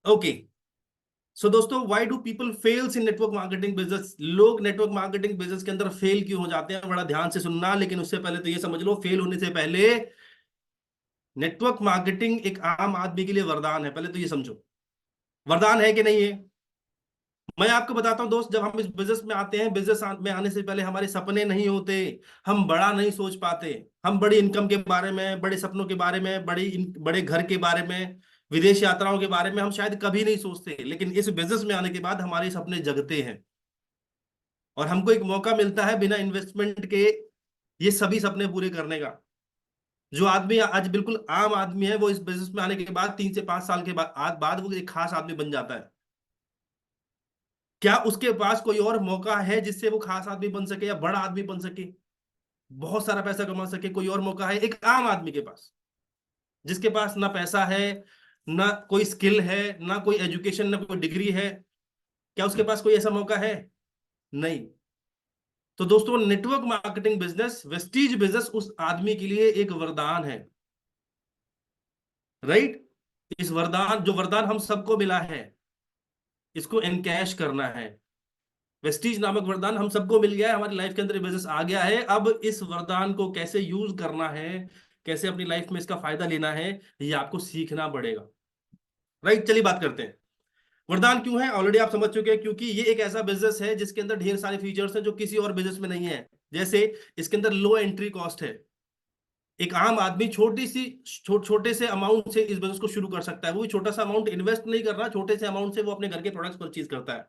Okay. सो दोस्तों, why do people fails in network marketing business? लोग network marketing business के अंदर फेल क्यों हो जाते हैं? बड़ा ध्यान से सुनना, लेकिन उससे पहले तो ये समझ लो, फेल होने से पहले नेटवर्क मार्केटिंग एक आम आदमी के लिए वरदान है। पहले तो ये समझो, वरदान है कि नहीं है। मैं आपको बताता हूं दोस्त, जब हम इस बिजनेस में आते हैं, बिजनेस में आने से पहले हमारे सपने नहीं होते, हम बड़ा नहीं सोच पाते। हम बड़ी इनकम के बारे में, बड़े सपनों के बारे में, बड़े घर के बारे में, विदेश यात्राओं के बारे में हम शायद कभी नहीं सोचते, लेकिन इस बिजनेस में आने के बाद हमारे सपने जगते हैं और हमको एक मौका मिलता है बिना इन्वेस्टमेंट के ये सभी सपने पूरे करने का। जो आदमी आज बिल्कुल आम आदमी है, वो इस बिजनेस में आने के बाद 3 से 5 साल के बाद वो एक खास आदमी बन जाता है। क्या उसके पास कोई और मौका है जिससे वो खास आदमी बन सके या बड़ा आदमी बन सके, बहुत सारा पैसा कमा सके? कोई और मौका है एक आम आदमी के पास, जिसके पास ना पैसा है, ना कोई स्किल है, ना कोई एजुकेशन, ना कोई डिग्री है? क्या उसके पास कोई ऐसा मौका है? नहीं। तो दोस्तों, network marketing business, Vestige business उस आदमी के लिए एक वरदान है। राइट? इस वरदान, जो वरदान हम सबको मिला है, इसको एनकैश करना है। वेस्टीज नामक वरदान हम सबको मिल गया है, हमारी लाइफ के अंदर बिजनेस आ गया है। अब इस वरदान को कैसे यूज करना है, कैसे अपनी लाइफ में इसका फायदा लेना है, ये आपको सीखना पड़ेगा। राइट, चलिए बात करते हैं। वरदान क्यों है, ऑलरेडी आप समझ चुके हैं, क्योंकि ये एक ऐसा बिजनेस है जिसके अंदर ढेर सारे फीचर्स हैं जो किसी और बिजनेस में नहीं है। जैसे इसके अंदर लो एंट्री कॉस्ट है। एक आम आदमी छोटे से अमाउंट से इस बिजनेस को शुरू कर सकता है। वो भी छोटा सा अमाउंट इन्वेस्ट नहीं कर रहा, छोटे से अमाउंट से वो अपने घर के प्रोडक्ट्स परचेज करता है।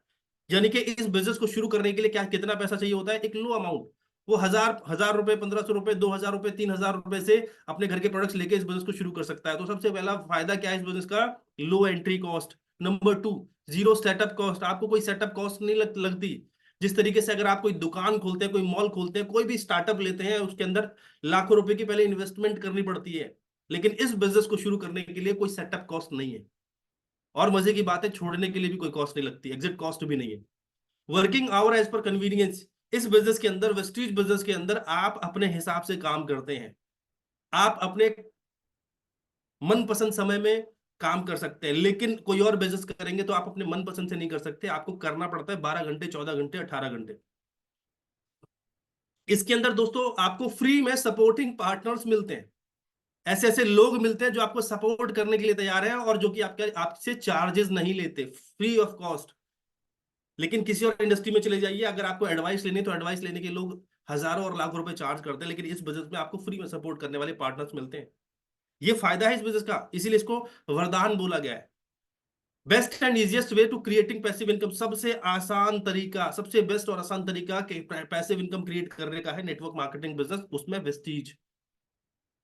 यानी कि इस बिजनेस को शुरू करने के लिए क्या कितना पैसा चाहिए होता है? एक लो अमाउंट। वो हजार रुपए, 1500 रुपए, 2000 रुपए, 3000 रुपए से अपने घर के प्रोडक्ट्स लेके इस बिजनेस को शुरू कर सकता है। तो सबसे पहला फायदा क्या है इस बिजनेस का? Low entry cost. Number two, zero setup cost. आपको कोई सेटअप कॉस्ट नहीं लगती। जिस तरीके से अगर आप कोई दुकान खोलते हैं, कोई मॉल खोलते हैं, कोई भी स्टार्टअप लेते हैं, उसके अंदर लाखों रुपए की पहले इन्वेस्टमेंट करनी पड़ती है। लेकिन इस बिजनेस को शुरू करने के लिए कोई सेटअप कॉस्ट नहीं है। और मजे की बात है, छोड़ने के लिए भी कोई कॉस्ट नहीं लगती, एग्जिट कॉस्ट भी नहीं है। Working hour as per convenience. इस बिजनेस के अंदर, वेस्टीज बिजनेस के अंदर, आप अपने हिसाब से काम करते हैं। आप अपने मनपसंद समय में काम कर सकते हैं, लेकिन कोई और बिजनेस करेंगे तो आप अपने मनपसंद से नहीं कर सकते, आपको करना पड़ता है 12 घंटे, 14 घंटे, 18 घंटे। इसके अंदर दोस्तों आपको फ्री में सपोर्टिंग पार्टनर्स मिलते हैं। ऐसे ऐसे लोग मिलते हैं जो आपको सपोर्ट करने के लिए तैयार हैं और जो कि आपसे चार्जेस नहीं लेते, फ्री ऑफ कॉस्ट। लेकिन किसी और इंडस्ट्री में चले जाइए, अगर आपको एडवाइस लेनी तो एडवाइस लेने के लोग हजारों और लाखों रुपए चार्ज करते हैं, लेकिन इस बिजनेस में आपको फ्री में सपोर्ट करने वाले पार्टनर्स मिलते हैं। ये फायदा है इस बिजनेस का, इसीलिए इसको वरदान बोला गया है। Best and easiest way to creating passive income. सबसे आसान तरीका, सबसे बेस्ट और आसान तरीका पैसिव इनकम क्रिएट करने का है नेटवर्क मार्केटिंग बिजनेस, उसमें वेस्टीज।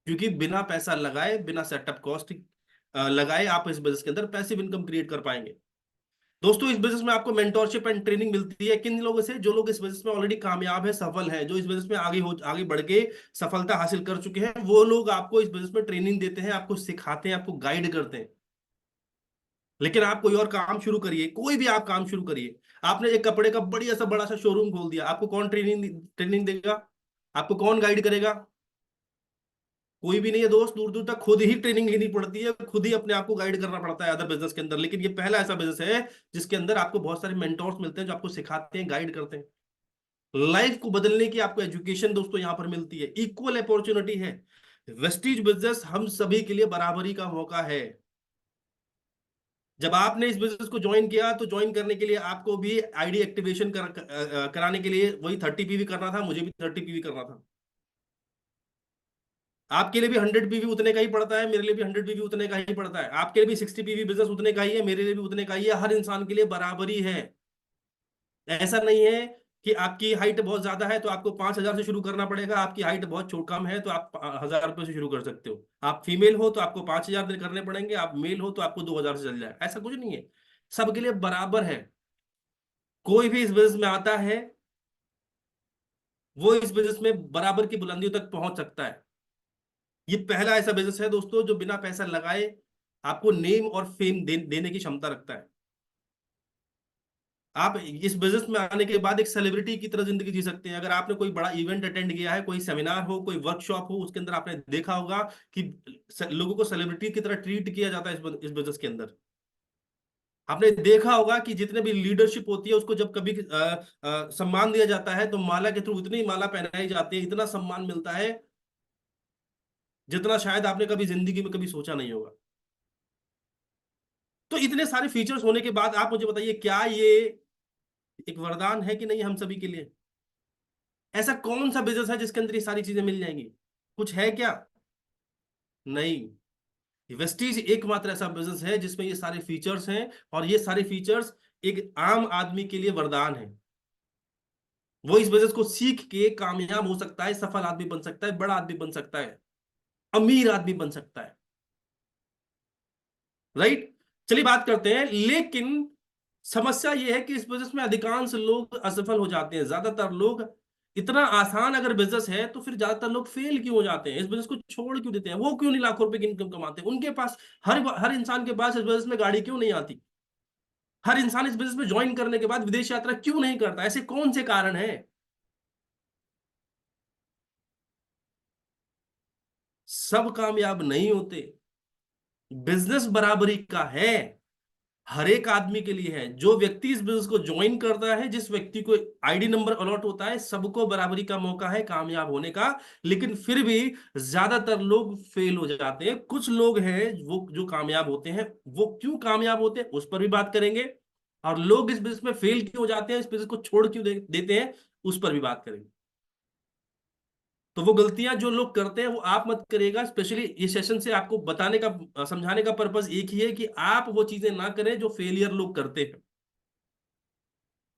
क्योंकि बिना पैसा लगाए, बिना सेटअप कॉस्ट लगाए, आप इस बिजनेस के अंदर पैसिव इनकम क्रिएट कर पाएंगे। दोस्तों, इस बिजनेस में आपको मेंटोरशिप एंड ट्रेनिंग मिलती है। किन लोगों से? जो लोग इस बिजनेस में ऑलरेडी कामयाब है, सफल है, जो इस बिजनेस में आगे बढ़ के सफलता हासिल कर चुके हैं, वो लोग आपको इस बिजनेस में ट्रेनिंग देते हैं, आपको सिखाते हैं, आपको गाइड करते हैं। लेकिन आप कोई और काम शुरू करिए, कोई भी आप काम शुरू करिए। आपने एक कपड़े का बढ़िया सा बड़ा सा शोरूम खोल दिया, आपको कौन ट्रेनिंग ट्रेनिंग देगा? आपको कौन गाइड करेगा? कोई भी नहीं है दोस्त। दूर दूर तक खुद ही ट्रेनिंग लेनी पड़ती है, खुद ही अपने आप को गाइड करना पड़ता है अदर बिजनेस के अंदर। लेकिन ये पहला ऐसा बिजनेस है जिसके अंदर आपको बहुत सारे मेंटोर्स मिलते हैं जो आपको सिखाते हैं, गाइड करते हैं। लाइफ को बदलने की आपको एजुकेशन दोस्तों यहां पर मिलती है, इक्वल अपॉर्चुनिटी है। वेस्टीज बिजनेस हम सभी के लिए बराबरी का मौका है। जब आपने इस बिजनेस को ज्वाइन किया तो ज्वाइन करने के लिए आपको भी आईडी एक्टिवेशन कराने के लिए वही 30 PV करना था, मुझे भी 30 PV करना था। आपके लिए भी 100 PV उतने का ही पड़ता है, मेरे लिए भी 100 PV उतने का ही पड़ता है। आपके लिए भी 60 PV बिजनेस उतने का ही है, मेरे लिए भी उतने का ही है। हर इंसान के लिए बराबरी है। ऐसा नहीं है कि आपकी हाइट बहुत ज्यादा है तो आपको 5,000 से शुरू करना पड़ेगा, आपकी हाइट बहुत छोट कम है तो आप 1,000 रुपए से शुरू कर सकते हो। आप फीमेल हो तो आपको 5,000 करने पड़ेंगे, आप मेल हो तो आपको 2,000 से चल जाए, ऐसा कुछ नहीं है। सबके लिए बराबर है। कोई भी इस बिजनेस में आता है, वो इस बिजनेस में बराबर की बुलंदियों तक पहुंच सकता है। ये पहला ऐसा बिजनेस है दोस्तों जो बिना पैसा लगाए आपको नेम और फेम देने की क्षमता रखता है। आप इस बिजनेस में आने के बाद एक सेलिब्रिटी की तरह जिंदगी जी सकते हैं। अगर आपने कोई बड़ा इवेंट अटेंड किया है, कोई सेमिनार हो, कोई वर्कशॉप हो, उसके अंदर आपने देखा होगा कि लोगों को सेलिब्रिटी की तरह ट्रीट किया जाता है इस बिजनेस के अंदर। आपने देखा होगा कि जितने भी लीडरशिप होती है उसको जब कभी सम्मान दिया जाता है तो माला के थ्रू इतनी माला पहनाई जाती है, इतना सम्मान मिलता है जितना शायद आपने कभी जिंदगी में कभी सोचा नहीं होगा। तो इतने सारे फीचर्स होने के बाद आप मुझे बताइए, क्या ये एक वरदान है कि नहीं हम सभी के लिए? ऐसा कौन सा बिजनेस है जिसके अंदर ये सारी चीजें मिल जाएंगी? कुछ है क्या? नहीं। वेस्टीज एकमात्र ऐसा बिजनेस है जिसमें ये सारे फीचर्स हैं, और ये सारे फीचर्स एक आम आदमी के लिए वरदान है। वो इस बिजनेस को सीख के कामयाब हो सकता है, सफल आदमी बन सकता है, बड़ा आदमी बन सकता है, अमीर आदमी बन सकता है। राइट। चलिए बात करते हैं, लेकिन समस्या यह है कि इस बिजनेस में अधिकांश लोग असफल हो जाते हैं। ज्यादातर लोग, इतना आसान अगर बिजनेस है तो फिर ज्यादातर लोग फेल क्यों हो जाते हैं? इस बिजनेस को छोड़ क्यों देते हैं? वो क्यों नहीं लाखों रुपए की इनकम कमाते? उनके पास, हर हर इंसान के पास इस बिजनेस में गाड़ी क्यों नहीं आती? हर इंसान इस बिजनेस में ज्वाइन करने के बाद विदेश यात्रा क्यों नहीं करता? ऐसे कौन से कारण हैं? सब कामयाब नहीं होते। बिजनेस बराबरी का है, हर एक आदमी के लिए है। जो व्यक्ति इस बिजनेस को ज्वाइन करता है, जिस व्यक्ति को आईडी नंबर अलॉट होता है, सबको बराबरी का मौका है कामयाब होने का। लेकिन फिर भी ज्यादातर लोग फेल हो जाते हैं। कुछ लोग हैं वो जो कामयाब होते हैं। वो क्यों कामयाब होते हैं उस पर भी बात करेंगे, और लोग इस बिजनेस में फेल क्यों हो जाते हैं, इस बिजनेस को छोड़ क्यों देते हैं, उस पर भी बात करेंगे। तो वो गलतियां जो लोग करते हैं वो आप मत करिएगा। स्पेशली ये सेशन से आपको बताने का, समझाने का पर्पस एक ही है कि आप वो चीजें ना करें जो फेलियर लोग करते हैं।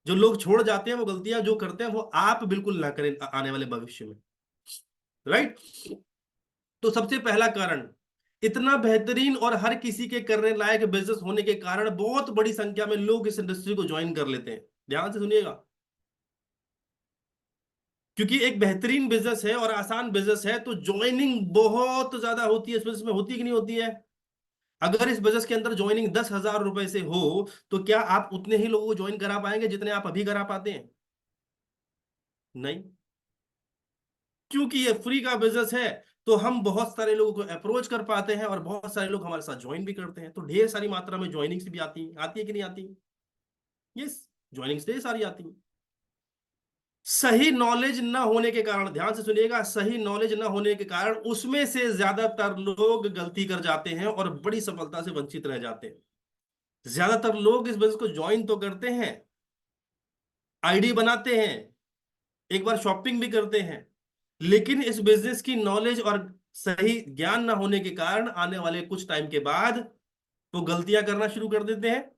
जो लोग छोड़ जाते हैं, वो गलतियां जो करते हैं वो आप बिल्कुल ना करें आने वाले भविष्य में। राइट। तो सबसे पहला कारण, इतना बेहतरीन और हर किसी के करने लायक बिजनेस होने के कारण बहुत बड़ी संख्या में लोग इस इंडस्ट्री को ज्वाइन कर लेते हैं। ध्यान से सुनिएगा, क्योंकि एक बेहतरीन बिजनेस है और आसान बिजनेस है, तो ज्वाइनिंग बहुत ज्यादा होती है इस बिजनेस में। होती कि नहीं होती है? अगर इस बिजनेस के अंदर ज्वाइनिंग 10,000 रुपए से हो, तो क्या आप उतने ही लोगों को ज्वाइन करा पाएंगे जितने आप अभी करा पाते हैं? नहीं। क्योंकि ये फ्री का बिजनेस है, तो हम बहुत सारे लोगों को अप्रोच कर पाते हैं और बहुत सारे लोग हमारे साथ ज्वाइन भी करते हैं। तो ढेर सारी मात्रा में ज्वाइनिंग्स भी आती है कि नहीं आती? यस, ज्वाइनिंग्स ढेर सारी आती है। सही नॉलेज न होने के कारण, ध्यान से सुनिएगा, सही नॉलेज न होने के कारण उसमें से ज्यादातर लोग गलती कर जाते हैं और बड़ी सफलता से वंचित रह जाते हैं। ज्यादातर लोग इस बिजनेस को ज्वाइन तो करते हैं, आईडी बनाते हैं, एक बार शॉपिंग भी करते हैं, लेकिन इस बिजनेस की नॉलेज और सही ज्ञान ना होने के कारण आने वाले कुछ टाइम के बाद वो गलतियां करना शुरू कर देते हैं,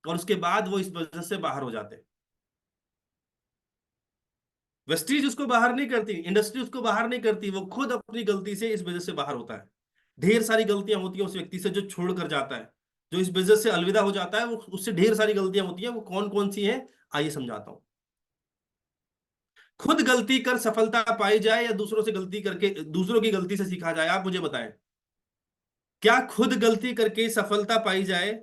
और उसके बाद वो इस बिजनेस से बाहर हो जाते हैं। वेस्टीज उसको बाहर नहीं करती, इंडस्ट्री उसको बाहर नहीं करती, वो खुद अपनी गलती से इस बिजनेस से बाहर होता है। ढेर सारी गलतियां होती हैं उस व्यक्ति से जो छोड़ कर जाता है, जो इस बिजनेस से अलविदा हो जाता है। वो उससे ढेर सारी गलतियां होती हैं। वो कौन कौन सी हैं, आइए समझाता हूं। खुद गलती कर सफलता पाई जाए या दूसरों से गलती करके, दूसरों की गलती से सीखा जाए? आप मुझे बताएं, क्या खुद गलती करके सफलता पाई जाए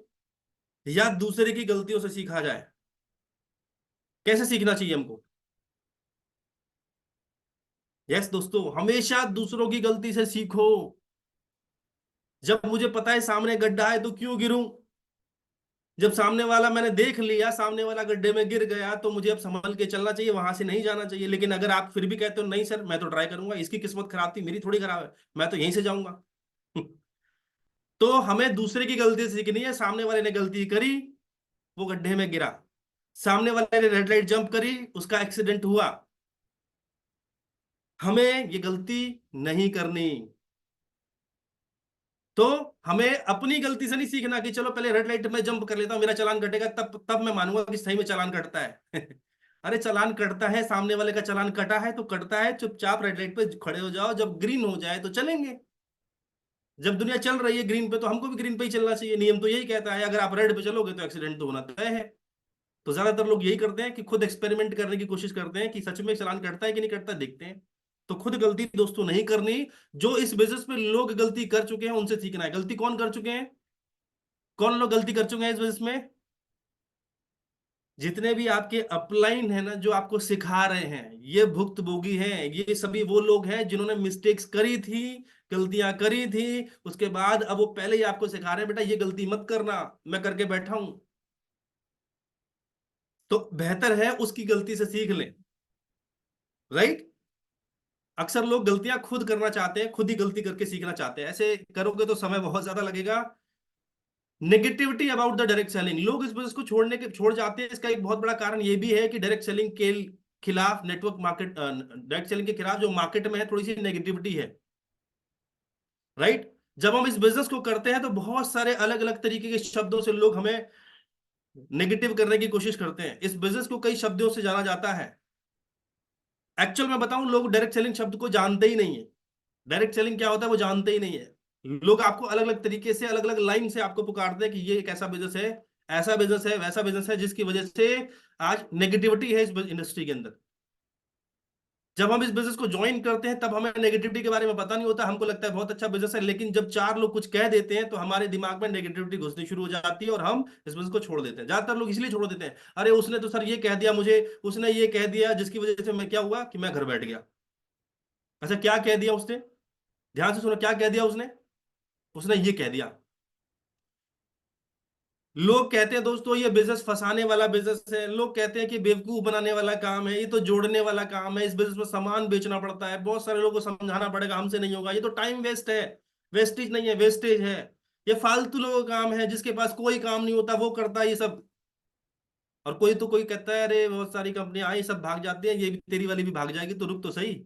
या दूसरे की गलतियों से सीखा जाए? कैसे सीखना चाहिए हमको? यस दोस्तों, हमेशा दूसरों की गलती से सीखो। जब मुझे पता है सामने गड्ढा है तो क्यों गिरूं? जब सामने वाला, मैंने देख लिया सामने वाला गड्ढे में गिर गया, तो मुझे अब संभल के चलना चाहिए, वहां से नहीं जाना चाहिए। लेकिन अगर आप फिर भी कहते हो नहीं सर मैं तो ट्राई करूंगा, इसकी किस्मत खराब थी मेरी थोड़ी खराब है, मैं तो यहीं से जाऊंगा। तो हमें दूसरे की गलती से सीखनी है। सामने वाले ने गलती करी, वो गड्ढे में गिरा। सामने वाले ने रेड लाइट जंप करी, उसका एक्सीडेंट हुआ। हमें ये गलती नहीं करनी। तो हमें अपनी गलती से नहीं सीखना कि चलो पहले रेड लाइट में जंप कर लेता हूं, मेरा चालान कटेगा, तब तब मैं मानूंगा कि सही में चालान कटता है। अरे चालान कटता है, सामने वाले का चालान कटा है तो कटता है, चुपचाप रेड लाइट पे खड़े हो जाओ, जब ग्रीन हो जाए तो चलेंगे। जब दुनिया चल रही है ग्रीन पे, तो हमको भी ग्रीन पे ही चलना चाहिए। नियम तो यही कहता है, अगर आप रेड पे चलोगे तो एक्सीडेंट तो होना तय है। तो ज्यादातर लोग यही करते हैं कि खुद एक्सपेरिमेंट करने की कोशिश करते हैं कि सच में चालान कटता है कि नहीं कटता, देखते हैं। तो खुद गलती दोस्तों नहीं करनी। जो इस बिजनेस में लोग गलती कर चुके हैं उनसे सीखना है। गलती कौन कर चुके हैं? कौन लोग गलती कर चुके हैं इस बिजनेस में? जितने भी आपके अपलाइन है ना, जो आपको सिखा रहे हैं, ये भुक्तभोगी हैं। ये सभी वो लोग हैं जिन्होंने मिस्टेक्स करी थी, गलतियां करी थी। उसके बाद अब वो पहले ही आपको सिखा रहे हैं, बेटा ये गलती मत करना, मैं करके बैठा हूं। तो बेहतर है उसकी गलती से सीख लें। राइट। अक्सर लोग गलतियां खुद करना चाहते हैं, खुद ही गलती करके सीखना चाहते हैं। ऐसे करोगे तो समय बहुत ज्यादा लगेगा। Negativity about the direct selling, लोग इस बिजनेस को छोड़ जाते हैं। इसका एक बहुत बड़ा कारण ये भी है कि डायरेक्ट सेलिंग के खिलाफ, नेटवर्क मार्केट, डायरेक्ट सेलिंग के खिलाफ जो मार्केट में है थोड़ी सी नेगेटिविटी है। राइट। जब हम इस बिजनेस को करते हैं तो बहुत सारे अलग अलग तरीके के शब्दों से लोग हमें नेगेटिव करने की कोशिश करते हैं। इस बिजनेस को कई शब्दों से जाना जाता है। एक्चुअल में बताऊं, लोग डायरेक्ट सेलिंग शब्द को जानते ही नहीं है। डायरेक्ट सेलिंग क्या होता है वो जानते ही नहीं है। लोग आपको अलग अलग तरीके से, अलग अलग लाइन से आपको पुकारते हैं कि ये एक ऐसा बिजनेस है, ऐसा बिजनेस है, वैसा बिजनेस है, जिसकी वजह से आज नेगेटिविटी है इस इंडस्ट्री के अंदर। जब हम इस बिजनेस को ज्वाइन करते हैं तब हमें नेगेटिविटी के बारे में पता नहीं होता, हमको लगता है बहुत अच्छा बिजनेस है। लेकिन जब चार लोग कुछ कह देते हैं तो हमारे दिमाग में नेगेटिविटी घुसनी शुरू हो जाती है और हम इस बिजनेस को छोड़ देते हैं। ज्यादातर लोग इसलिए छोड़ देते हैं, अरे उसने तो सर ये कह दिया मुझे, उसने ये कह दिया जिसकी वजह से मैं क्या हुआ कि मैं घर बैठ गया। अच्छा, क्या कह दिया उसने? ध्यान से सुनो, क्या कह दिया उसने? उसने ये कह दिया। लोग कहते हैं दोस्तों ये बिजनेस फंसाने वाला बिजनेस है, लोग कहते हैं कि बेवकूफ बनाने वाला काम है, ये तो जोड़ने वाला काम है, इस बिजनेस में सामान बेचना पड़ता है, बहुत सारे लोगों को समझाना पड़ेगा, हमसे नहीं होगा, ये तो टाइम वेस्ट है। वेस्टेज नहीं है, वेस्टेज है। ये फालतू लोगों का काम है, जिसके पास कोई काम नहीं होता वो करता है ये सब। और कोई तो कोई कहता है अरे बहुत सारी कंपनियां आई सब भाग जाती हैं, ये भी तेरी वाली भी भाग जाएगी, तो रुक तो सही,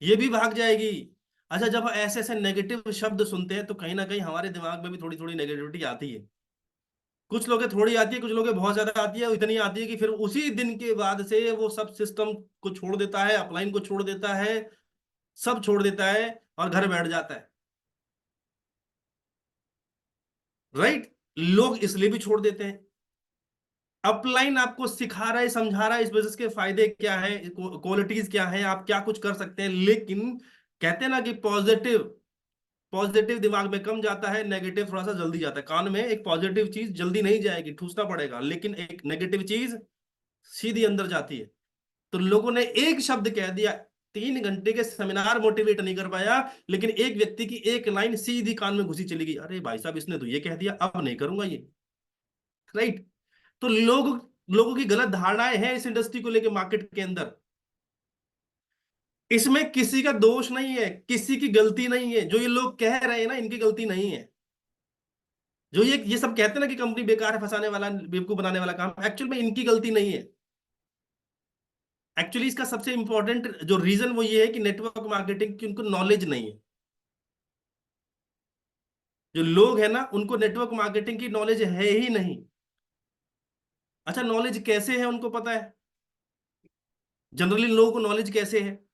ये भी भाग जाएगी। अच्छा, जब ऐसे ऐसे नेगेटिव शब्द सुनते हैं तो कहीं ना कहीं हमारे दिमाग में भी थोड़ी थोड़ी नेगेटिविटी आती है। कुछ लोगों के थोड़ी आती है, कुछ लोगों के बहुत ज्यादा आती है, इतनी आती है कि फिर उसी दिन के बाद से वो सब सिस्टम को छोड़ देता है, अपलाइन को छोड़ देता है, सब छोड़ देता है और घर बैठ जाता है। राइट। लोग इसलिए भी छोड़ देते हैं। अपलाइन आपको सिखा रहा है, समझा रहा है इस बिजनेस के फायदे क्या है, क्वालिटीज क्या है, आप क्या कुछ कर सकते हैं, लेकिन कहते हैं ना कि पॉजिटिव पॉजिटिव दिमाग में कम जाता है, नेगेटिव थोड़ा सा जल्दी जाता है। कान में एक पॉजिटिव चीज जल्दी नहीं जाएगी, ठूसना पड़ेगा, लेकिन एक नेगेटिव चीज सीधी अंदर जाती है। तो लोगों ने एक शब्द कह दिया, 3 घंटे के सेमिनार मोटिवेट नहीं कर पाया, लेकिन एक व्यक्ति की एक लाइन सीधी कान में घुसी चली गई, अरे भाई साहब इसने तो ये कह दिया, अब नहीं करूंगा ये। राइट। तो लोगों की गलत धारणाएं हैं इस इंडस्ट्री को लेकर मार्केट के अंदर। इसमें किसी का दोष नहीं है, किसी की गलती नहीं है, जो ये लोग कह रहे हैं ना इनकी गलती नहीं है। जो ये सब कहते हैं ना कि कंपनी बेकार है, फंसाने वाला, बेवकूफ बनाने वाला काम, एक्चुअल में इनकी गलती नहीं है। एक्चुअली इसका सबसे इंपॉर्टेंट जो रीजन वो ये है कि नेटवर्क मार्केटिंग की उनको नॉलेज नहीं है। जो लोग हैं ना उनको नेटवर्क मार्केटिंग की नॉलेज है ही नहीं। अच्छा, नॉलेज कैसे है उनको पता है? जनरली लोगों को नॉलेज कैसे है?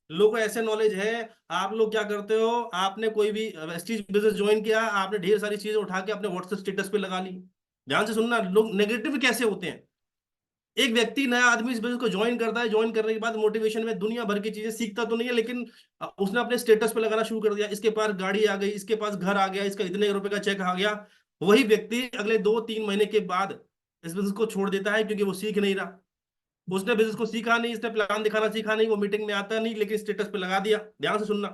लोगों को ऐसे नॉलेज है, आप लोग क्या करते हो, आपने कोई भी वेस्टीज बिजनेस ज्वाइन किया, आपने ढेर सारी चीजें उठा के अपने व्हाट्सएप स्टेटस पे लगा ली। ध्यान से सुनना, लोग नेगेटिव कैसे होते हैं। एक व्यक्ति, नया आदमी इस बिजनेस को ज्वाइन करता है, ज्वाइन करने के बाद मोटिवेशन में दुनिया भर की चीजें सीखता तो नहीं है, लेकिन उसने अपने स्टेटस पे लगाना शुरू कर दिया, इसके पास गाड़ी आ गई, इसके पास घर आ गया, इसका इतने रुपए का चेक आ गया। वही व्यक्ति अगले 2-3 महीने के बाद इस बिजनेस को छोड़ देता है, क्योंकि वो सीख नहीं रहा। उसने बिजनेस को सीखा नहीं, इसने प्लान दिखाना सीखा नहीं, वो मीटिंग में आता नहीं, लेकिन स्टेटस पे लगा दिया। ध्यान से सुनना।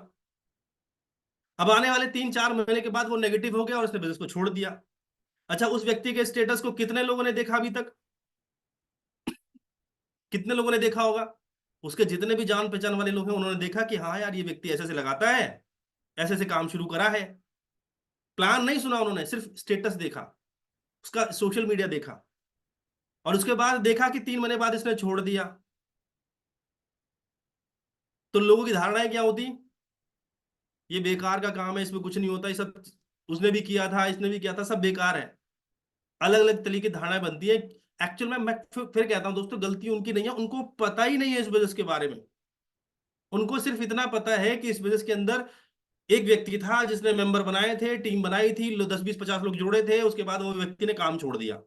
अब आने वाले 3-4 महीने के बाद वो नेगेटिव हो गया और उसने बिजनेस को छोड़ दिया। अच्छा, उस व्यक्ति के स्टेटस को कितने लोगों ने देखा अभी तक? कितने लोगों ने देखा होगा? उसके जितने भी जान पहचान वाले लोग हैं उन्होंने देखा कि हाँ यार ये व्यक्ति ऐसे से लगाता है, ऐसे से काम शुरू करा है। प्लान नहीं सुना उन्होंने, सिर्फ स्टेटस देखा, उसका सोशल मीडिया देखा, और उसके बाद देखा कि 3 महीने बाद इसने छोड़ दिया। तो लोगों की धारणाएं क्या होती? ये बेकार का काम है, इसमें कुछ नहीं होता, ये सब उसने भी किया था, इसने भी किया था, सब बेकार है। अलग अलग तरीके की धारणाएं बनती है। एक्चुअल में मैं फिर कहता हूं दोस्तों, गलती उनकी नहीं है, उनको पता ही नहीं है इस बिजनेस के बारे में। उनको सिर्फ इतना पता है कि इस बिजनेस के अंदर एक व्यक्ति था जिसने मेंबर बनाए थे, टीम बनाई थी, 10-20-50 लोग जोड़े थे, उसके बाद वो व्यक्ति ने काम छोड़ दिया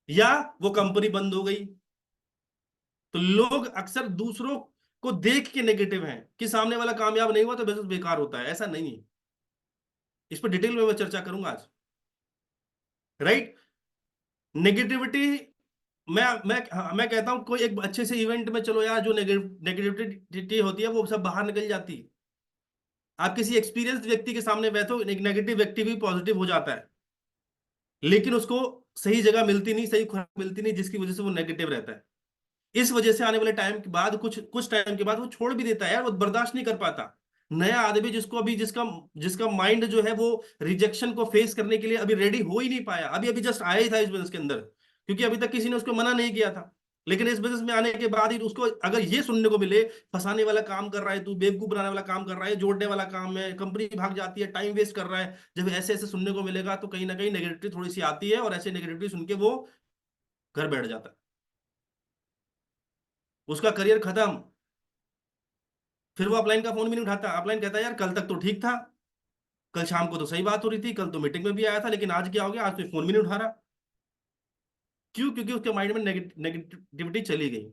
या वो कंपनी बंद हो गई। तो लोग अक्सर दूसरों को देख के नेगेटिव हैं कि सामने वाला कामयाब नहीं हुआ तो बिजनेस बेकार होता है, ऐसा नहीं है। इस पर डिटेल में मैं चर्चा करूंगा आज। राइट। नेगेटिविटी, मैं कहता हूं कोई एक अच्छे से इवेंट में चलो यार, जो नेगेटिविटी होती है वो सब बाहर निकल जाती है। आप किसी एक्सपीरियंस्ड व्यक्ति के सामने बैठो, एक नेगेटिव व्यक्ति भी पॉजिटिव हो जाता है, लेकिन उसको सही जगह मिलती नहीं, सही खुराक मिलती नहीं, जिसकी वजह से वो नेगेटिव रहता है। इस वजह से आने वाले टाइम के बाद, कुछ कुछ टाइम के बाद वो छोड़ भी देता है यार, वो बर्दाश्त नहीं कर पाता। नया आदमी जिसको अभी, जिसका जिसका माइंड जो है वो रिजेक्शन को फेस करने के लिए अभी रेडी हो ही नहीं पाया, अभी अभी जस्ट आया ही था इस बिजनेस के अंदर, क्योंकि अभी तक किसी ने उसको मना नहीं किया था। लेकिन इस बिजनेस में आने के बाद ही उसको अगर ये सुनने को मिले, फंसाने वाला काम कर रहा है तू, बेवकूफ बनाने वाला काम कर रहा है, जोड़ने वाला काम है, कंपनी भाग जाती है, टाइम वेस्ट कर रहा है, जब ऐसे ऐसे सुनने को मिलेगा तो कहीं ना कहीं नेगेटिविटी थोड़ी सी आती है, और ऐसे नेगेटिविटी सुन के वो घर बैठ जाता है, उसका करियर खत्म। फिर वो अपलाइन का फोन भी नहीं उठाता, अपलाइन कहता है यार कल तक तो ठीक था, कल शाम को तो सही बात हो रही थी, कल तो मीटिंग में भी आया था, लेकिन आज क्या हो गया, आज तो फोन भी नहीं उठा रहा। क्यों? क्योंकि उसके माइंड में नेगेटिविटी चली गई।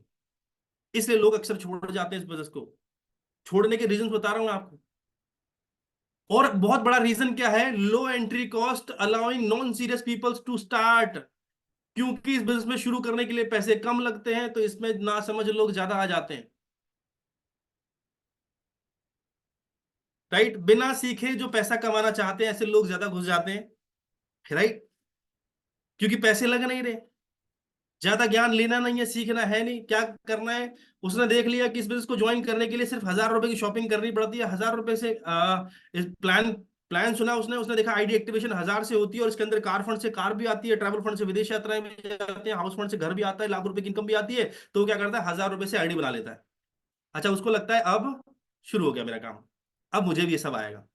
इसलिए लोग अक्सर छोड़ जाते हैं इस बिजनेस को। छोड़ने के रीजन बता रहा हूं आपको। और बहुत बड़ा रीजन क्या है? Low entry cost allowing non serious peoples to start. क्योंकि इस बिजनेस में शुरू करने के लिए पैसे कम लगते हैं, तो इसमें ना समझ लोग ज्यादा आ जाते हैं। राइट? बिना सीखे जो पैसा कमाना चाहते हैं ऐसे लोग ज्यादा घुस जाते हैं। राइट? क्योंकि पैसे लग नहीं रहे, ज्यादा ज्ञान लेना नहीं है, सीखना है नहीं, क्या करना है? उसने देख लिया कि इस बिजनेस को ज्वाइन करने के लिए सिर्फ 1,000 रुपए की शॉपिंग करनी पड़ती है, 1,000 रुपए से इस प्लान प्लान सुना उसने, उसने देखा आईडी एक्टिवेशन 1,000 से होती है, और इसके अंदर कार फंड से कार भी आती है, ट्रैवल फंड से विदेश यात्राएं भी जाती है, हाउस फंड से घर भी आता है, लाख रुपए की इनकम भी आती है। तो वो क्या करता है, 1,000 रुपए से आईडी बना लेता है। अच्छा, उसको लगता है अब शुरू हो गया मेरा काम, अब मुझे भी ये सब आएगा।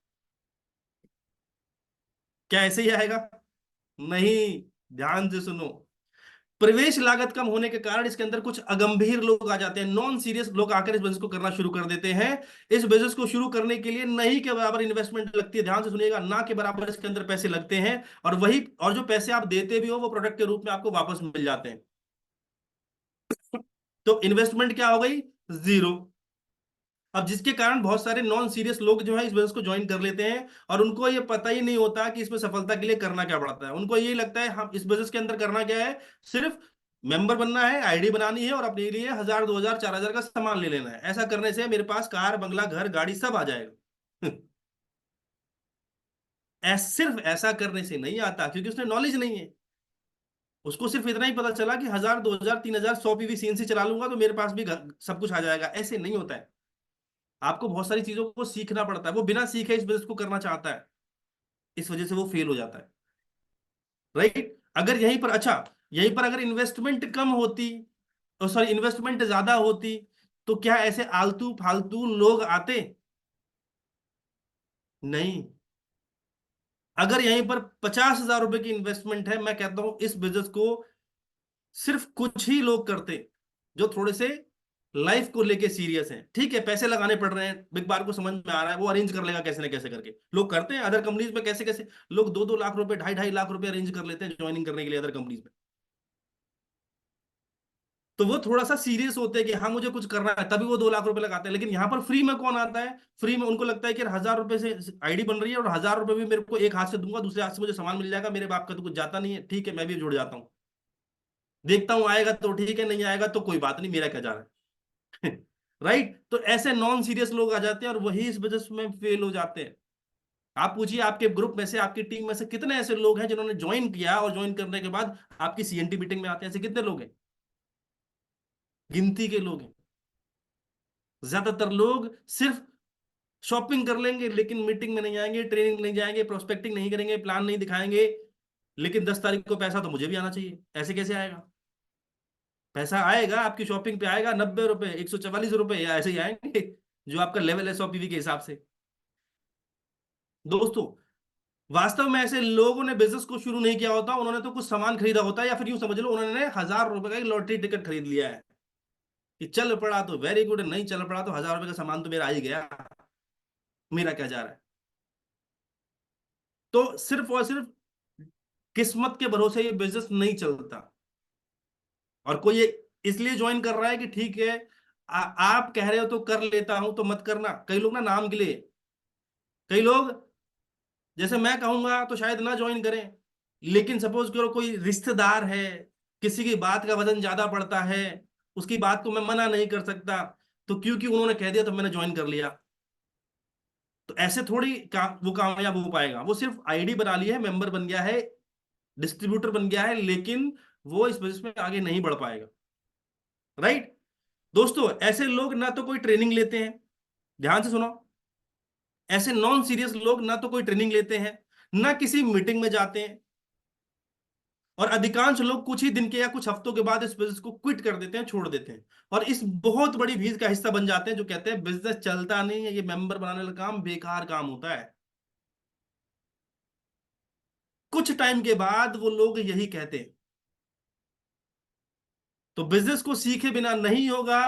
क्या ऐसे ही आएगा? नहीं। ध्यान से सुनो। प्रवेश लागत कम होने के कारण इसके अंदर कुछ अगंभीर लोग आ जाते हैं, नॉन सीरियस लोग आकर इस बिजनेस को करना शुरू कर देते हैं। इस बिजनेस को शुरू करने के लिए नहीं के बराबर इन्वेस्टमेंट लगती है, ध्यान से सुनिएगा, ना के बराबर इसके अंदर पैसे लगते हैं। और जो पैसे आप देते भी हो वो प्रोडक्ट के रूप में आपको वापस मिल जाते हैं। तो इन्वेस्टमेंट क्या हो गई? जीरो। अब जिसके कारण बहुत सारे नॉन सीरियस लोग जो है इस बिजनेस को ज्वाइन कर लेते हैं, और उनको ये पता ही नहीं होता कि इसमें सफलता के लिए करना क्या पड़ता है। उनको यही लगता है हम इस बिजनेस के अंदर करना क्या है, सिर्फ मेंबर बनना है, आईडी बनानी है, और अपने लिए 1,000, 2,000, 4,000 का सामान ले लेना है। ऐसा करने से मेरे पास कार, बंगला, घर, गाड़ी सब आ जाएगा। सिर्फ ऐसा करने से नहीं आता, क्योंकि उसने नॉलेज नहीं है। उसको सिर्फ इतना ही पता चला कि 1,000, 2,000, 3,000, 100 पीवी सीएनसी चला लूंगा तो मेरे पास भी सब कुछ आ जाएगा। ऐसे नहीं होता है। आपको बहुत सारी चीजों को सीखना पड़ता है। वो बिना सीखे इस बिजनेस को करना चाहता है, इस वजह से वो फेल हो जाता है। राइट? अगर यहीं पर, अच्छा, यहीं पर अगर इन्वेस्टमेंट कम होती, सॉरी इन्वेस्टमेंट ज्यादा होती, तो क्या ऐसे आलतू फालतू लोग आते? नहीं। अगर यहीं पर 50,000 रुपए की इन्वेस्टमेंट है, मैं कहता हूं इस बिजनेस को सिर्फ कुछ ही लोग करते, जो थोड़े से लाइफ को लेके सीरियस हैं। ठीक है, पैसे लगाने पड़ रहे हैं, बिग बार को समझ में आ रहा है, वो अरेंज कर लेगा कैसे ना कैसे करके, लोग करते हैं। अदर कंपनीज में कैसे कैसे लोग 2-2 लाख रुपए, 2.5-2.5 लाख रुपए अरेंज कर लेते हैं ज्वाइनिंग करने के लिए अदर कंपनीज में। तो वो थोड़ा सा सीरियस होते हैं कि हाँ मुझे कुछ करना है, तभी वो 2 लाख रुपए लगाते हैं। लेकिन यहाँ पर फ्री में कौन आता है? फ्री में उनको लगता है कि 1,000 रुपए से आईडी बन रही है, और 1,000 रुपए भी मेरे को एक हाथ से दूंगा, दूसरे हाथ से मुझे सामान मिल जाएगा, मेरे बाप का तो कुछ जाता नहीं है, ठीक है मैं भी जुड़ जाता हूँ, देखता हूँ आएगा तो ठीक है, नहीं आएगा तो कोई बात नहीं, मेरा क्या जा रहा है। राइट? तो ऐसे नॉन सीरियस लोग आ जाते हैं, और वही इस बिजनेस में फेल हो जाते हैं। आप पूछिए आपके ग्रुप में से, आपकी टीम में से कितने ऐसे लोग हैं जिन्होंने ज्वाइन किया, और ज्वाइन करने के बाद आपकी सीएनटी मीटिंग में आते हैं? ऐसे कितने लोग हैं? गिनती के लोग हैं। ज्यादातर लोग सिर्फ शॉपिंग कर लेंगे, लेकिन मीटिंग में नहीं आएंगे, ट्रेनिंग नहीं जाएंगे, प्रोस्पेक्टिंग नहीं करेंगे, प्लान नहीं दिखाएंगे। लेकिन 10 तारीख को पैसा तो मुझे भी आना चाहिए, ऐसे कैसे आएगा? पैसा आएगा, आपकी शॉपिंग पे आएगा 90 रुपए, 144 रुपए, या ऐसे ही आएंगे, जो आपका लेवल है 100 पीवी के हिसाब से। दोस्तों, वास्तव में ऐसे लोगों ने बिजनेस को शुरू नहीं किया होता, उन्होंने तो कुछ सामान खरीदा होता है, या फिर यूं समझ लो उन्होंने 1,000 रुपए का एक लॉटरी टिकट खरीद लिया है कि चल पड़ा तो वेरी गुड, नहीं चल पड़ा तो 1,000 रुपए का सामान तो मेरा आ ही गया, मेरा क्या जा रहा है? तो सिर्फ और सिर्फ किस्मत के भरोसे ये बिजनेस नहीं चलता। और कोई ये इसलिए ज्वाइन कर रहा है कि ठीक है, आप कह रहे हो तो कर लेता हूं, तो मत करना। कई लोग ना नाम के लिए, कई लोग जैसे मैं कहूंगा तो शायद ना ज्वाइन करें, लेकिन सपोज करो कोई रिश्तेदार है, किसी की बात का वजन ज्यादा पड़ता है, उसकी बात को मैं मना नहीं कर सकता, तो क्योंकि उन्होंने कह दिया तो मैंने ज्वाइन कर लिया। तो ऐसे थोड़ी वो कामयाब हो पाएगा। वो सिर्फ आईडी बना ली है, मेंबर बन गया है, डिस्ट्रीब्यूटर बन गया है, लेकिन वो इस बिजनेस में आगे नहीं बढ़ पाएगा। राइट। दोस्तों, ऐसे लोग ना तो कोई ट्रेनिंग लेते हैं, ध्यान से सुनो, ऐसे नॉन सीरियस लोग ना तो कोई ट्रेनिंग लेते हैं, ना किसी मीटिंग में जाते हैं, और अधिकांश लोग कुछ ही दिन के या कुछ हफ्तों के बाद इस बिजनेस को क्विट कर देते हैं, छोड़ देते हैं, और इस बहुत बड़ी भीड़ का हिस्सा बन जाते हैं जो कहते हैं बिजनेस चलता नहीं है, ये मेंबर बनाने वाला काम बेकार काम होता है। कुछ टाइम के बाद वो लोग यही कहते हैं। तो बिजनेस को सीखे बिना नहीं होगा।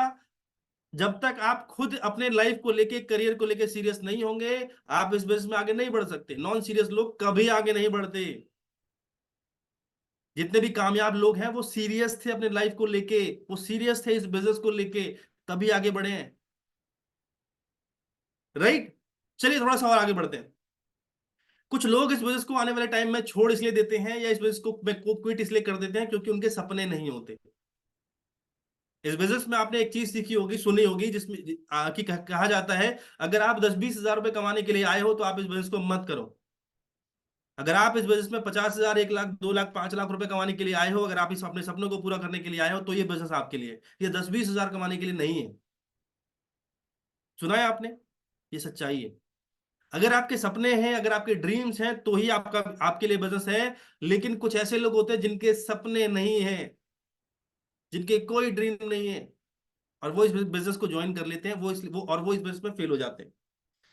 जब तक आप खुद अपने लाइफ को लेके, करियर को लेके सीरियस नहीं होंगे, आप इस बिजनेस में आगे नहीं बढ़ सकते। नॉन सीरियस लोग कभी आगे नहीं बढ़ते। जितने भी कामयाब लोग हैं वो सीरियस थे अपने लाइफ को लेके, वो सीरियस थे इस बिजनेस को लेके, तभी आगे बढ़े हैं। राइट। चलिए थोड़ा सा और आगे बढ़ते हैं। कुछ लोग इस बिजनेस को आने वाले टाइम में छोड़ इसलिए देते हैं, या इस बिजनेस को क्विट इसलिए कर देते हैं क्योंकि उनके सपने नहीं होते। इस बिजनेस में आपने एक चीज सीखी होगी, सुनी होगी, जिसमें कहा जाता है, अगर आप 10-20 हजार रुपए कमाने के लिए आए हो तो आप इस बिजनेस को मत करो। अगर आप इस बिजनेस में 50 हजार, 1 लाख, 2 लाख, 5 लाख रुपए कमाने के लिए आए हो, अगर आप इस अपने सपनों को पूरा करने के लिए आए हो, तो ये बिजनेस आपके लिए है। ये 10-20 हजार कमाने के लिए नहीं है। सुना है आपने? ये सच्चाई है। अगर आपके सपने हैं, अगर आपके ड्रीम्स हैं, तो ही आपका, आपके लिए बिजनेस है। लेकिन कुछ ऐसे लोग होते हैं जिनके सपने नहीं है, जिनके कोई ड्रीम नहीं है, और वो इस बिजनेस को ज्वाइन कर लेते हैं, वो इस बिजनेस में फेल हो जाते हैं।